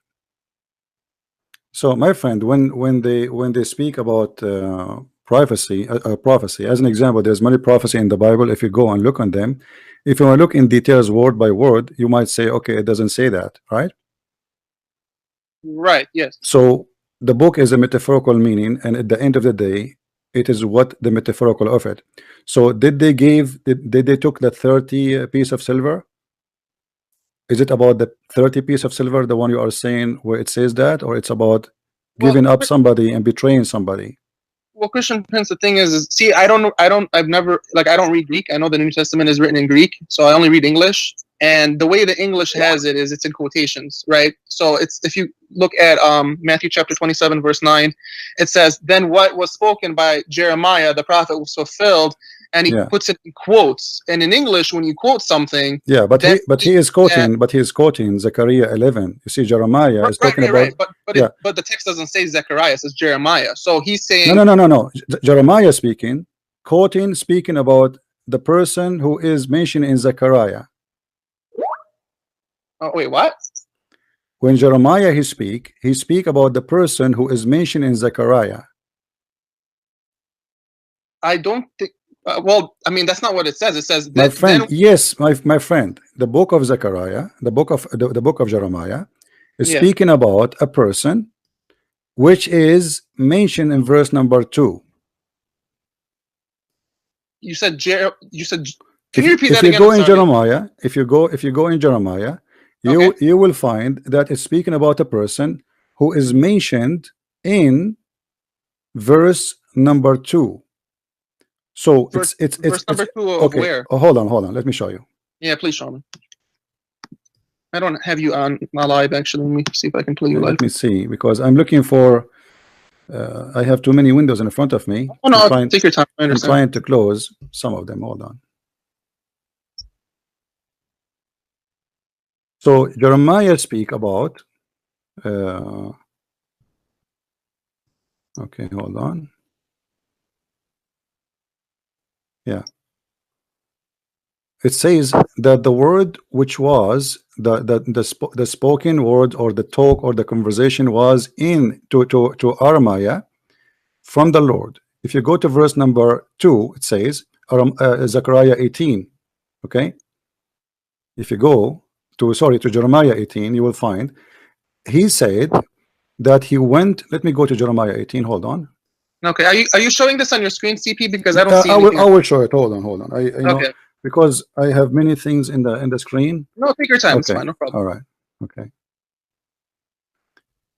So, my friend, when they speak about prophecy, as an example, there's many prophecy in the Bible. If you go and look on them, if you want to look in details word by word, you might say, okay, it doesn't say that, right? Right. Yes. So the book is a metaphorical meaning, and at the end of the day, it is what the metaphorical of it. So did they took the 30 piece of silver? Is it about the 30 piece of silver, the one you are saying where it says that, or it's about Well, giving up somebody and betraying somebody? well, Christian Prince, the thing is see, I've never, like, I don't read Greek. I know the New Testament is written in Greek, so I only read English. And the way the English has it is it's in quotations, right? So it's, if you look at Matthew chapter 27, verse 9, it says, Then what was spoken by Jeremiah, the prophet, was fulfilled, and he Yeah. puts it in quotes. And in English, when you quote something, Yeah, but then he is quoting Zechariah 11. You see, Jeremiah is talking about yeah. But the text doesn't say Zechariah, it says Jeremiah. So he's saying No. Jeremiah speaking about the person who is mentioned in Zechariah. oh, wait, what? When Jeremiah he speak about the person who is mentioned in Zechariah. I don't think. Well, I mean, that's not what it says. It says My that friend, then. yes, my friend, the book of Zechariah, the book of Jeremiah is Yeah. speaking about a person which is mentioned in verse number 2. You said You said. If Can you repeat if that you again? go I'm in sorry. Jeremiah, if you go in Jeremiah, Okay. you will find that it's speaking about a person who is mentioned in verse number 2. So Verse, it's verse number 2 of okay. where? Oh, hold on, let me show you. Yeah, please show me. I don't have you on my live actually. Let me see if I can play you live. Let me see, because I'm looking for I have too many windows in front of me. Oh no, take your time. I I'm understand. trying to close some of them. Hold on. So Jeremiah speak about okay, hold on. Yeah, it says that the word which was the spoken word, or the talk, or the conversation, was in to Jeremiah from the Lord. If you go to verse number 2, it says Zechariah 18. Okay, if you go to Jeremiah 18, you will find he said that he went. Let me go to Jeremiah 18. Hold on. Okay. Are you showing this on your screen, CP? Because I don't see anything. I will show it. Hold on. I know, Okay. because I have many things in the screen. No, take your time. It's Okay. fine. No problem. All right. Okay.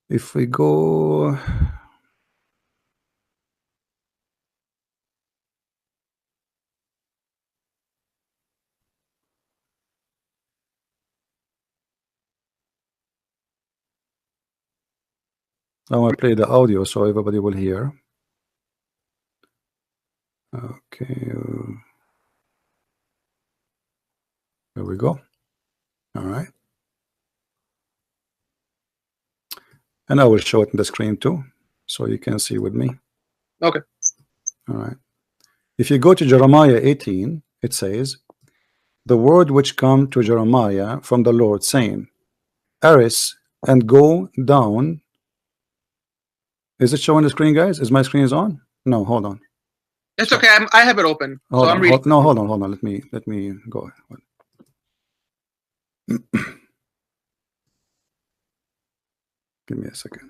If we go. I want to play the audio so everybody will hear. Okay. There we go. All right. And I will show it in the screen too, so you can see with me. Okay. All right. If you go to Jeremiah 18, it says, the word which come to Jeremiah from the Lord, saying, Arise and go down. Is it showing the screen, guys? Is my screen is on? No, hold on. It's okay. I have it open, so I'm reading. No, hold on. Let me go. Give me a second.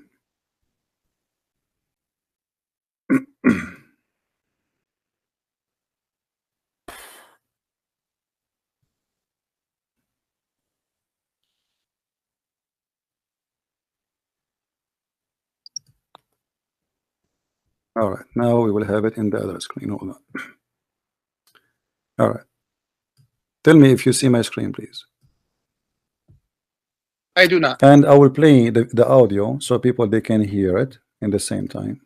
All right, now we will have it in the other screen. Hold on. All right. Tell me if you see my screen, please. I do not. And I will play the audio so people they can hear it in the same time.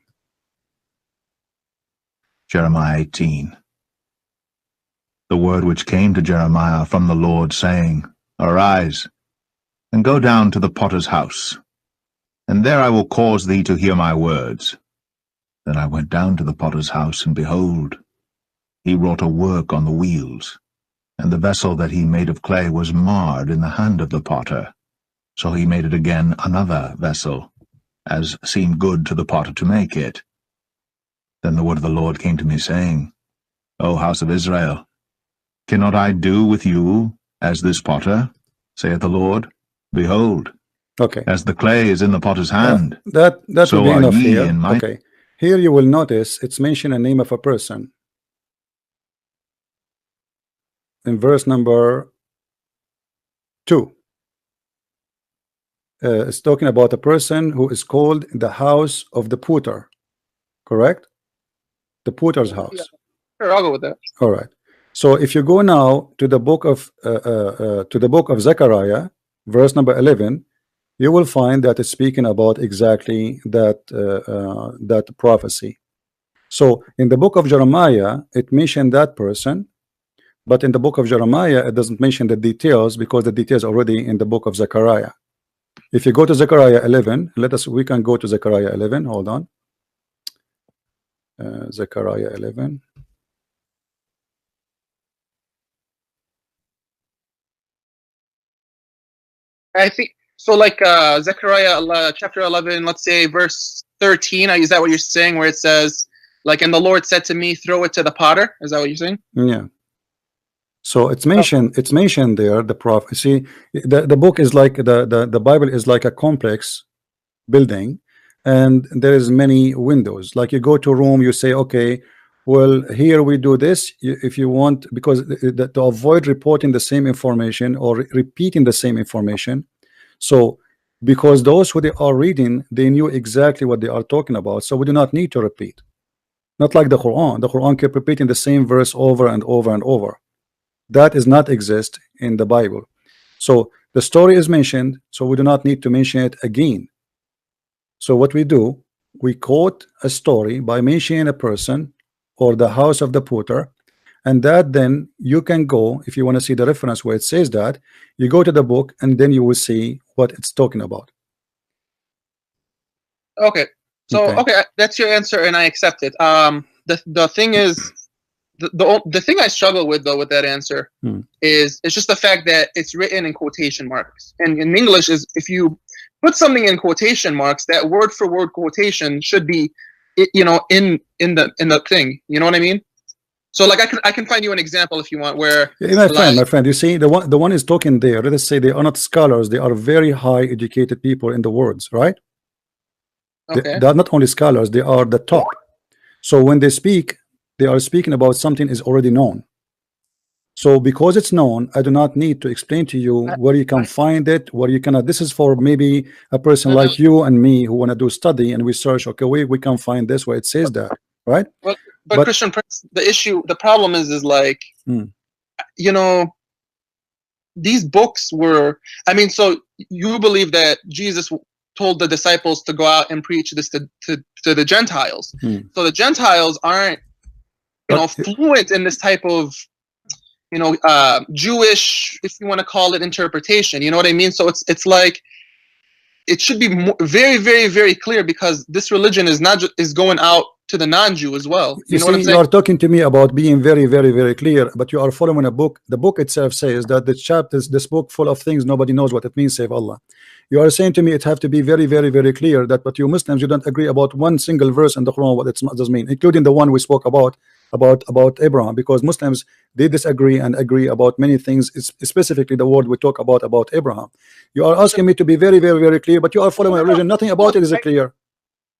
Jeremiah 18. The word which came to Jeremiah from the Lord, saying, Arise, and go down to the potter's house, and there I will cause thee to hear my words. Then I went down to the potter's house, and behold, he wrought a work on the wheels, and the vessel that he made of clay was marred in the hand of the potter. So he made it again another vessel, as seemed good to the potter to make it. Then the word of the Lord came to me, saying, O house of Israel, cannot I do with you as this potter, saith the Lord? Behold, Okay. as the clay is in the potter's hand, that so will be are enough ye here. in my... Okay. Here you will notice it's mentioned a name of a person. In verse number 2. It's talking about a person who is called the house of the potter. Correct? The potter's house. Yeah. Sure, I'll go with that. All right. So if you go now to the book of Zechariah, verse number 11, you will find that it's speaking about exactly that prophecy. So in the book of Jeremiah, it mentioned that person, but in the book of Jeremiah, it doesn't mention the details because the details are already in the book of Zechariah. If you go to Zechariah 11, we can go to Zechariah 11. Hold on. Zechariah 11. I think so. Like Zechariah chapter 11, let's say verse 13. Is that what you're saying? Where it says, like, and the Lord said to me, throw it to the potter. Is that what you're saying? Yeah. So it's mentioned. It's mentioned there. The prophecy. The book is like the Bible is like a complex building, and there is many windows. Like you go to a room, you say, okay, well, here we do this. If you want, because to avoid reporting the same information or repeating the same information. So because those who they are reading, they knew exactly what they are talking about, so we do not need to repeat. Not like the Quran kept repeating the same verse over and over and over. That does not exist in the Bible. So the story is mentioned, so we do not need to mention it again. So what we do, we quote a story by mentioning a person or the house of the potter, and that then you can go, if you want to see the reference where it says that, you go to the book and then you will see what it's talking about. Okay. So okay, that's your answer, and I accept it. The thing is, the thing I struggle with though with that answer is it's just the fact that it's written in quotation marks, and in English is if you put something in quotation marks, that word for word quotation should be, you know, in the thing. You know what I mean? So like I can find you an example if you want where my friend, you see the one is talking there. Let us say they are not scholars; they are very high educated people in the words, right? Okay. They are not only scholars; they are the top. So when they speak, they are speaking about something is already known. So because it's known, I do not need to explain to you where you can find it, where you cannot. This is for maybe a person like you and me who want to do study and we search. Okay, we can find this where it says that, right? But Christian Prince, the problem is like, you know, these books were. I mean, so you believe that Jesus told the disciples to go out and preach this to the Gentiles. So the Gentiles aren't fluent in this type of, Jewish, if you want to call it, interpretation. You know what I mean? So it's like, it should be very, very, very clear, because this religion is not is going out to the non-Jew as well. You know what I'm saying? You are talking to me about being very, very, very clear, but you are following a book. The book itself says that the chapters, this book full of things nobody knows what it means save Allah. You are saying to me it have to be very, very, very clear that, but you Muslims, you don't agree about one single verse in the Quran what it does mean, including the one we spoke about Abraham, because Muslims, they disagree and agree about many things, specifically the word we talk about Abraham. You are asking me to be very, very, very clear, but you are following a religion. Nothing about it is clear.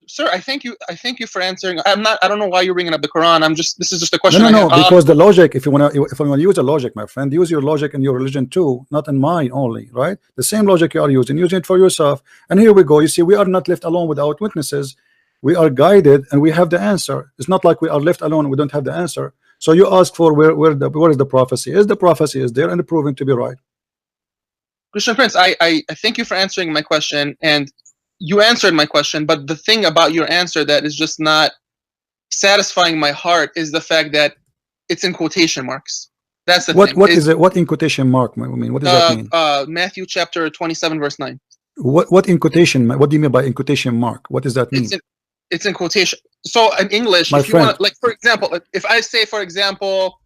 Sir, I thank you for answering. I don't know why you're bringing up the Quran. This is just a question. No, because the logic, if you want to use a logic, my friend, use your logic in your religion too, not in mine only, right? The same logic you are using it for yourself. And here we go. You see, we are not left alone without witnesses. We are guided and we have the answer. It's not like we are left alone and we don't have the answer. So you ask for where is the prophecy? Is the prophecy is there and proven to be right? Christian Prince, I thank you for answering my question, and you answered my question, but the thing about your answer that is just not satisfying my heart is the fact that it's in quotation marks. That's the thing. What is it? What in quotation mark? I mean, what does that mean? Matthew chapter 27 verse 9. What in quotation? What do you mean by in quotation mark? What does that mean? It's in quotation. So in English, if you want, like, for example, if I say, for example,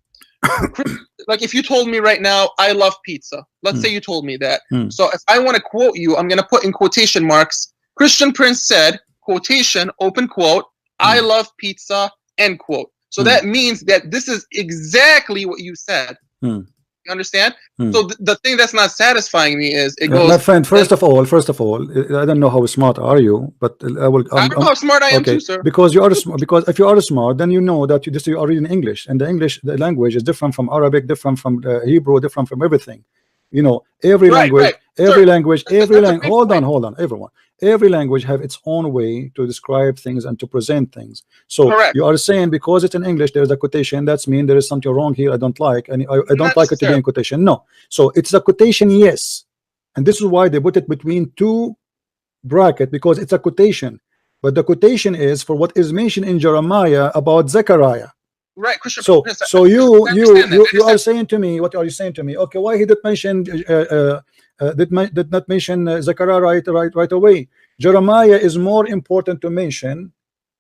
like if you told me right now, I love pizza. Let's say you told me that. So if I want to quote you, I'm going to put in quotation marks, Christian Prince said, quotation, open quote, I love pizza, end quote. So that means that this is exactly what you said. You understand? So the thing that's not satifying me is it goes. My friend, first of all, I don't know how smart are you, but I will. I don't know how smart I am too, sir. Because you are because if you are smart, then you know that you are reading English, and the language is different from Arabic, different from Hebrew, different from everything. You know, every language. Hold on, everyone. Every language have its own way to describe things and to present things. So you are saying because it's in English, there's a quotation. That's mean there is something wrong here. I don't like, and I don't like it to be in quotation. No. So it's a quotation, yes, and this is why they put it between two brackets, because it's a quotation. But the quotation is for what is mentioned in Jeremiah about Zechariah. Right, Christian. So you are saying to me, what are you saying to me? Okay, why he did mention did not mention Zechariah right away? Jeremiah is more important to mention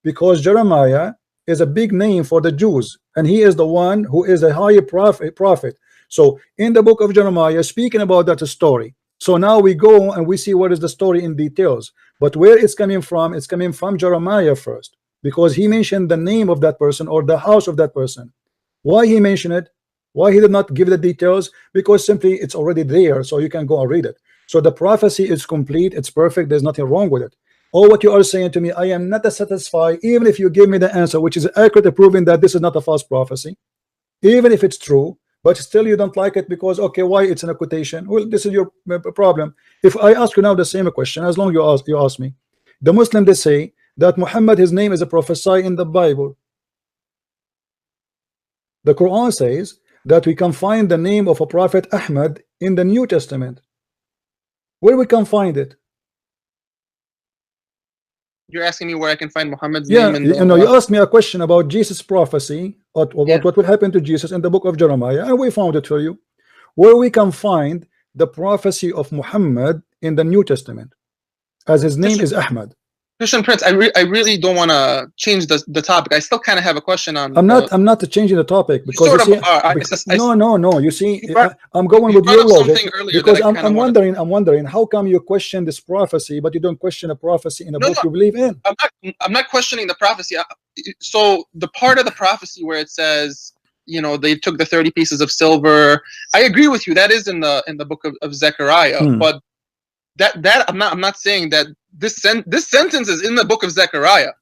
because Jeremiah is a big name for the Jews, and he is the one who is a higher prophet. So in the book of Jeremiah, speaking about that story. So now we go and we see what is the story in details, but where it's coming from Jeremiah first, because he mentioned the name of that person or the house of that person. Why he mentioned it? Why he did not give the details? Because simply it's already there, so you can go and read it. So the prophecy is complete, it's perfect, there's nothing wrong with it. All what you are saying to me, I am not satisfied, even if you give me the answer which is accurate, proving that this is not a false prophecy, even if it's true, but still you don't like it because, okay, why it's in a quotation? Well, this is your problem. If I ask you now the same question, as long as you ask me, the Muslim, they say that Muhammad, his name is a prophesy in the Bible. The Quran says that we can find the name of a prophet Ahmad in the New Testament. Where we can find it? You're asking me where I can find Muhammad's name in the, you asked me a question about Jesus' prophecy, about what will happen to Jesus in the book of Jeremiah, and we found it for you. Where we can find the prophecy of Muhammad in the New Testament, as his name is Ahmad. Christian Prince, I really don't want to change the topic. I still kind of have a question on. I'm not changing the topic because you see, no. You see, I'm going with your logic because I'm wondering how come you question this prophecy, but you don't question a prophecy in a book you believe in. I'm not questioning the prophecy. So the part of the prophecy where it says, they took the 30 pieces of silver, I agree with you. That is in the book of Zechariah, but that I'm not saying that this sentence is in the book of Zechariah,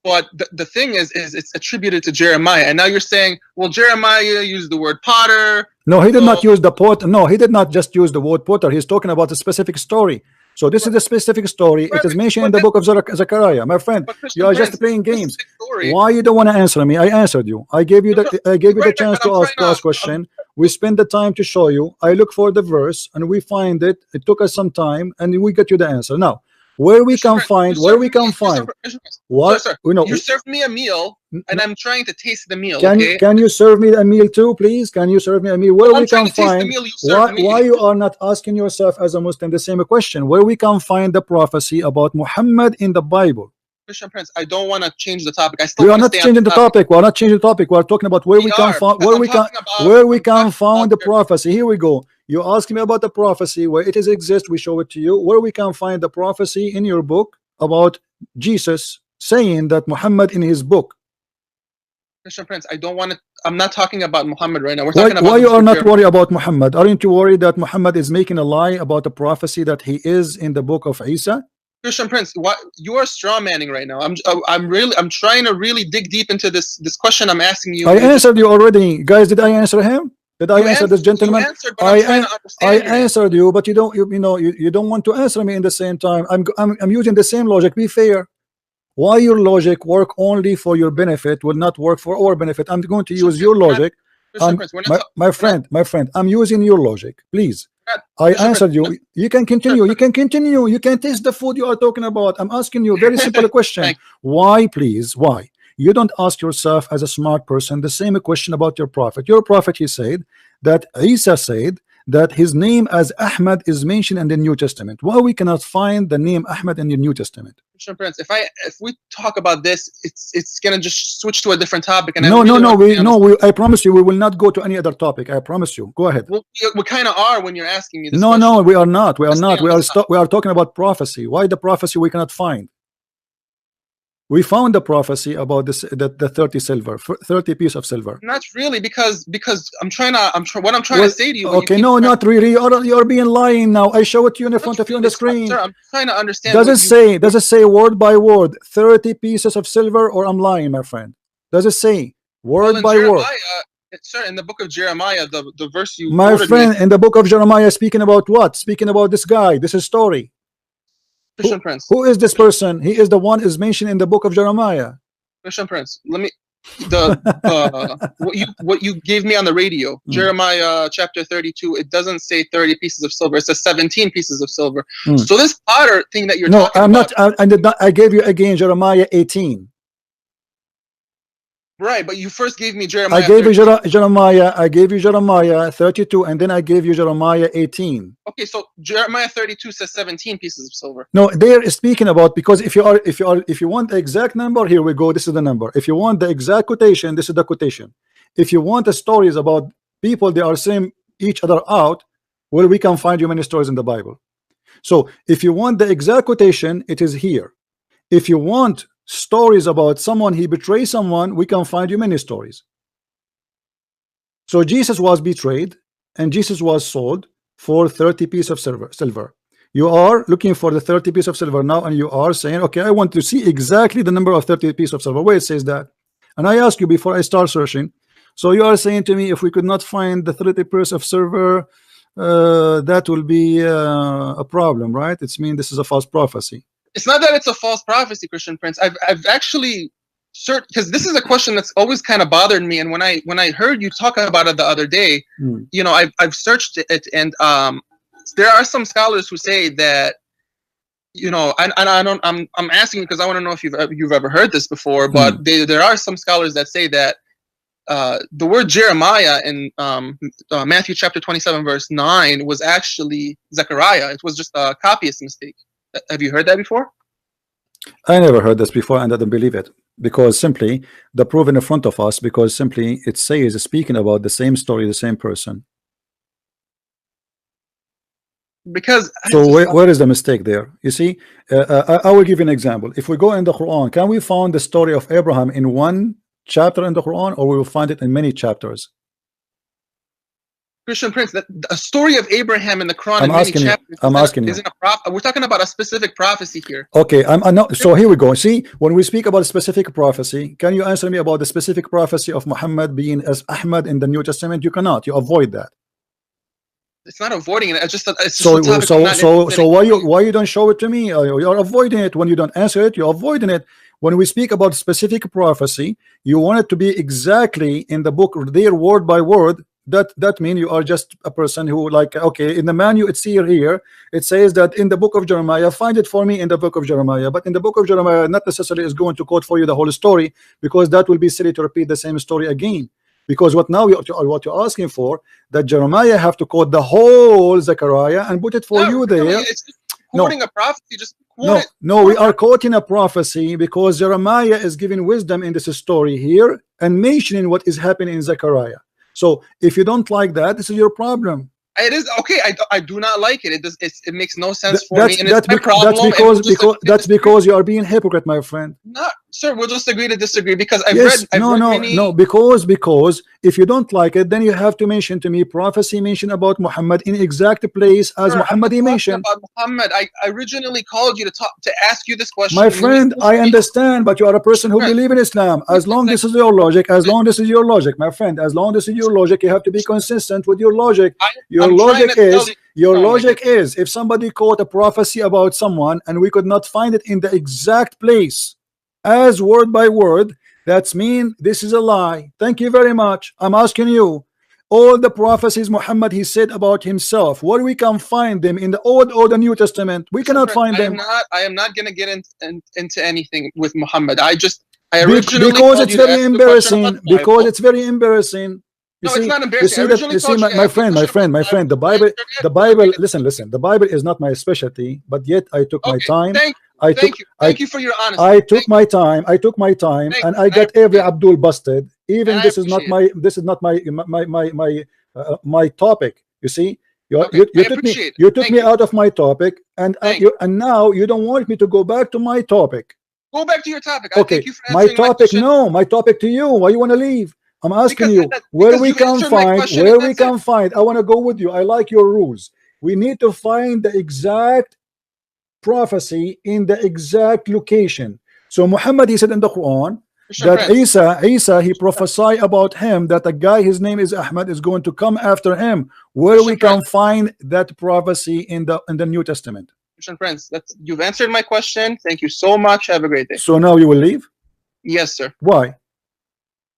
but the thing is it's attributed to Jeremiah, and now you're saying, well, Jeremiah used the word potter. No, he did not use the pot. No, he did not just use the word potter. He's talking about a specific story. So this is a specific story. It is mentioned in the book of Zechariah. My friend, you are just playing games. Why you don't want to answer me? I answered you. I gave you the chance to ask question. We spend the time to show you. I look for the verse and we find it. It took us some time and we get you the answer. Now, where we can Prince, find, you where served we me- can you find served- Prince, what sir, you know. you served me a meal, and I'm trying to taste the meal. Can Okay. can you serve me a meal too, please? Can you serve me a meal where I'm we trying can to taste the find meal you served me. why you are not asking yourself as a Muslim the same question, where we can find the prophecy about Muhammad in the Bible? Christian Prince, I don't want to change the topic. I still We are want to not stay on changing the the topic. topic. We are not changing the topic. We are talking about where we can are, find, because I'm talking about- where we I'm can talking find the about your- prophecy. Here we go. You ask me about the prophecy, where it is exists, we show it to you. Where we can find the prophecy in your book about Jesus saying that Muhammad in his book. Christian Prince, I don't want to. I'm not talking about Muhammad right now. We're talking about Why the you are not scripture. worried about Muhammad? Aren't you worried that Muhammad is making a lie about the prophecy that he is in the book of Isa? Christian Prince, what you are straw manning right now. I'm trying to really dig deep into this question I'm asking you. I and you just- answered you already, guys. Did I answer him? Did I you answer this answered- gentleman? You answered, but I'm trying to I understand your answer. answered you, but you don't. You don't want to answer me in the same time. I'm using the same logic. Be fair. Why your logic work only for your benefit will not work for our benefit? I'm going to use your logic. Christian Prince, we're not ta- My friend, I'm using your logic. Please. I Christian answered Prince, you. You can continue. You can continue. You can taste the food you are talking about. I'm asking you a very simple question. Thank Why, please? Why? You don't ask yourself as a smart person the same question about your prophet. Your prophet, he said that Isa said that his name as Ahmad is mentioned in the New Testament. Why we cannot find the name Ahmad in the New Testament? Christian Prince, if we talk about this, it's gonna just switch to a different topic. And No, I really I promise you, we will not go to any other topic. I promise you. Go ahead. Well, we kind of are when you're asking me this No, question. no, we are not. We are Let's not. stay on this We are talking about prophecy. Why the prophecy we cannot find? We found the prophecy about this, the 30 silver, 30 piece of silver. Not really, because what I'm trying to say to you. Okay, no, not really. You're being lying now. I show it to you in front of you on the screen. Sir, I'm trying to understand. Does it say word by word 30 pieces of silver, or I'm lying, my friend? Does it say word by word? Sir, in the book of Jeremiah, the verse you my quoted friend, me, in the book of Jeremiah, speaking about what? Speaking about this guy. This is story. Christian Prince. Who is this person? He is the one is mentioned in the book of Jeremiah. Christian Prince. Let me what you gave me on the radio, Jeremiah chapter 32. It doesn't say 30 pieces of silver. It says 17 pieces of silver. So this potter thing that you're talking about. I gave you again Jeremiah 18. Right, but you first gave me Jeremiah. I gave you Jeremiah 32, and then I gave you Jeremiah 18. Okay, so Jeremiah 32 says 17 pieces of silver. No, they're speaking about, because if you want the exact number, here we go. This is the number. If you want the exact quotation, this is the quotation. If you want the stories about people, they are saying each other out, well, we can find you many stories in the Bible. So if you want the exact quotation, it is here. If you want stories about someone he betrays someone, we can find you many stories. So Jesus was betrayed and Jesus was sold for 30 pieces of silver. You are looking for the 30 pieces of silver now, and you are saying, okay, I want to see exactly the number of 30 pieces of silver, where it says that. And I ask you before I start searching, so you are saying to me, if we could not find the 30 pieces of silver, that will be a problem, right? It's mean this is a false prophecy. It's not that it's a false prophecy, Christian Prince. I've actually searched, because this is a question that's always kind of bothered me. And when I heard you talk about it the other day, you know, I've searched it, and there are some scholars who say that, you know, and I'm asking because I want to know if you've ever heard this before, but there are some scholars that say that the word Jeremiah in Matthew chapter 27 verse 9 was actually Zechariah. It was just a copyist mistake. Have you heard that before? I never heard this before, and I don't believe it, because simply the proof in front of us, because simply it says, speaking about the same story, the same person. Because so where is the mistake there? You see, I will give you an example. If we go in the Quran, can we find the story of Abraham in one chapter in the Quran, or we will find it in many chapters? Christian Prince, a story of Abraham in the Quran. I'm asking you. We're talking about a specific prophecy here. Okay, so here we go. See, when we speak about a specific prophecy, can you answer me about the specific prophecy of Muhammad being as Ahmad in the New Testament? You cannot. You avoid that. It's not avoiding it. It's just so why you don't show it to me? You're avoiding it. When you don't answer it, you're avoiding it. When we speak about specific prophecy, you want it to be exactly in the book there, word by word. that mean you are just a person who, like, okay, in the manual it's here it says that in the book of Jeremiah, find it for me in the book of Jeremiah, but in the book of Jeremiah not necessarily is going to quote for you the whole story, because that will be silly to repeat the same story again. Because what you're asking for, that Jeremiah have to quote the whole Zechariah and put it for you really, there. it's just quoting a prophecy. Just quote No, it. no, we are quoting a prophecy because Jeremiah is giving wisdom in this story here and mentioning what is happening in Zechariah. So if you don't like that, this is your problem. It is okay. I do not like it. It makes no sense for That's me, and it's my problem. That's because you are being hypocrite, my friend. No, sir, we'll just agree to disagree, because I've Yes, read no, because if you don't like it, then you have to mention to me prophecy mentioned about Muhammad in exact place as Sir, Muhammad he mentioned. about Muhammad. I originally called you to ask you this question. My friend, I understand, but you are a person who believes in Islam. As long this is your logic, my friend, as long this is your logic, you have to be consistent with your logic. Your logic is if somebody quote a prophecy about someone and we could not find it in the exact place as word by word, that's mean this is a lie. Thank you very much. I'm asking you, all the prophecies Muhammad he said about himself, where we can find them in the Old or the New Testament? We cannot find them. I am not going to get into anything with Muhammad. I originally because it's very embarrassing. Because it's very embarrassing. No, it's not embarrassing. You see, my friend, the Bible. Listen. The Bible is not my specialty, but yet I took my time. Thank you for your honesty. I took my time, and I got every Abdul busted. Even this is not my topic. You see, you took me out of my topic, and now you don't want me to go back to my topic. Go back to your topic. Okay, my topic to you. Why you want to leave? I'm asking you where we can find. I want to go with you. I like your rules. We need to find the exact prophecy in the exact location. So Muhammad, he said in the Quran that Isa he prophesied about him that a guy, his name is Ahmad, is going to come after him. Where we can find that prophecy in the New Testament? Christian friends, you've answered my question. Thank you so much. Have a great day. So now you will leave? Yes, sir. Why?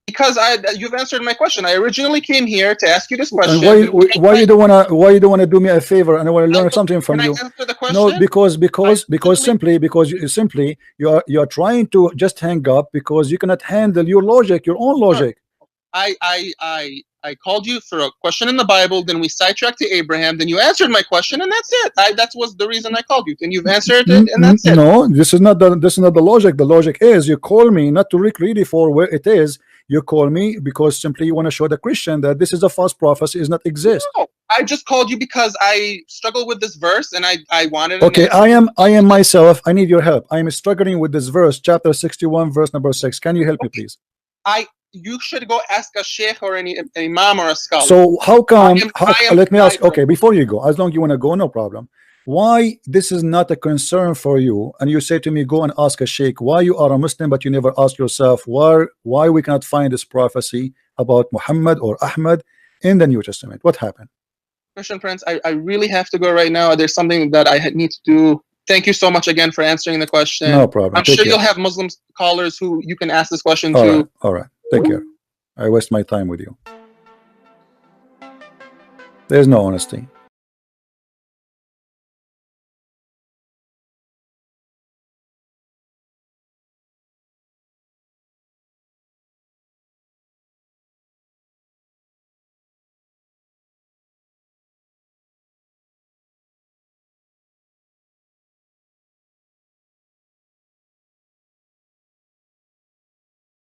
Because you've answered my question. I originally came here to ask you this question. And why you don't wanna do me a favor and I want to learn something from you? Answer the question? No, because simply you are trying to just hang up because you cannot handle your own logic. I called you for a question in the Bible, then we sidetracked to Abraham, then you answered my question, and that's it. That was the reason I called you, and you've answered it, and that's it. No, this is not the logic. The logic is you call me not to look really for where it is. You call me because simply you want to show the Christian that this is a false prophecy, does not exist. No, I just called you because I struggle with this verse, and I wanted. Okay, I am myself. I need your help. I am struggling with this verse, chapter 61, verse number 6. Can you help me, please? You should go ask a sheikh or an imam or a scholar. So how come? Let me ask. Okay, before you go, as long as you want to go, no problem. Why this is not a concern for you? And you say to me, go and ask a sheikh. Why you are a Muslim, but you never ask yourself why we cannot find this prophecy about Muhammad or Ahmad in the New Testament? What happened? Christian friends, I really have to go right now. There's something that I need to do. Thank you so much again for answering the question. No problem. I'm sure you'll have Muslim callers who you can ask this question to. All right. Take care. I waste my time with you. There's no honesty.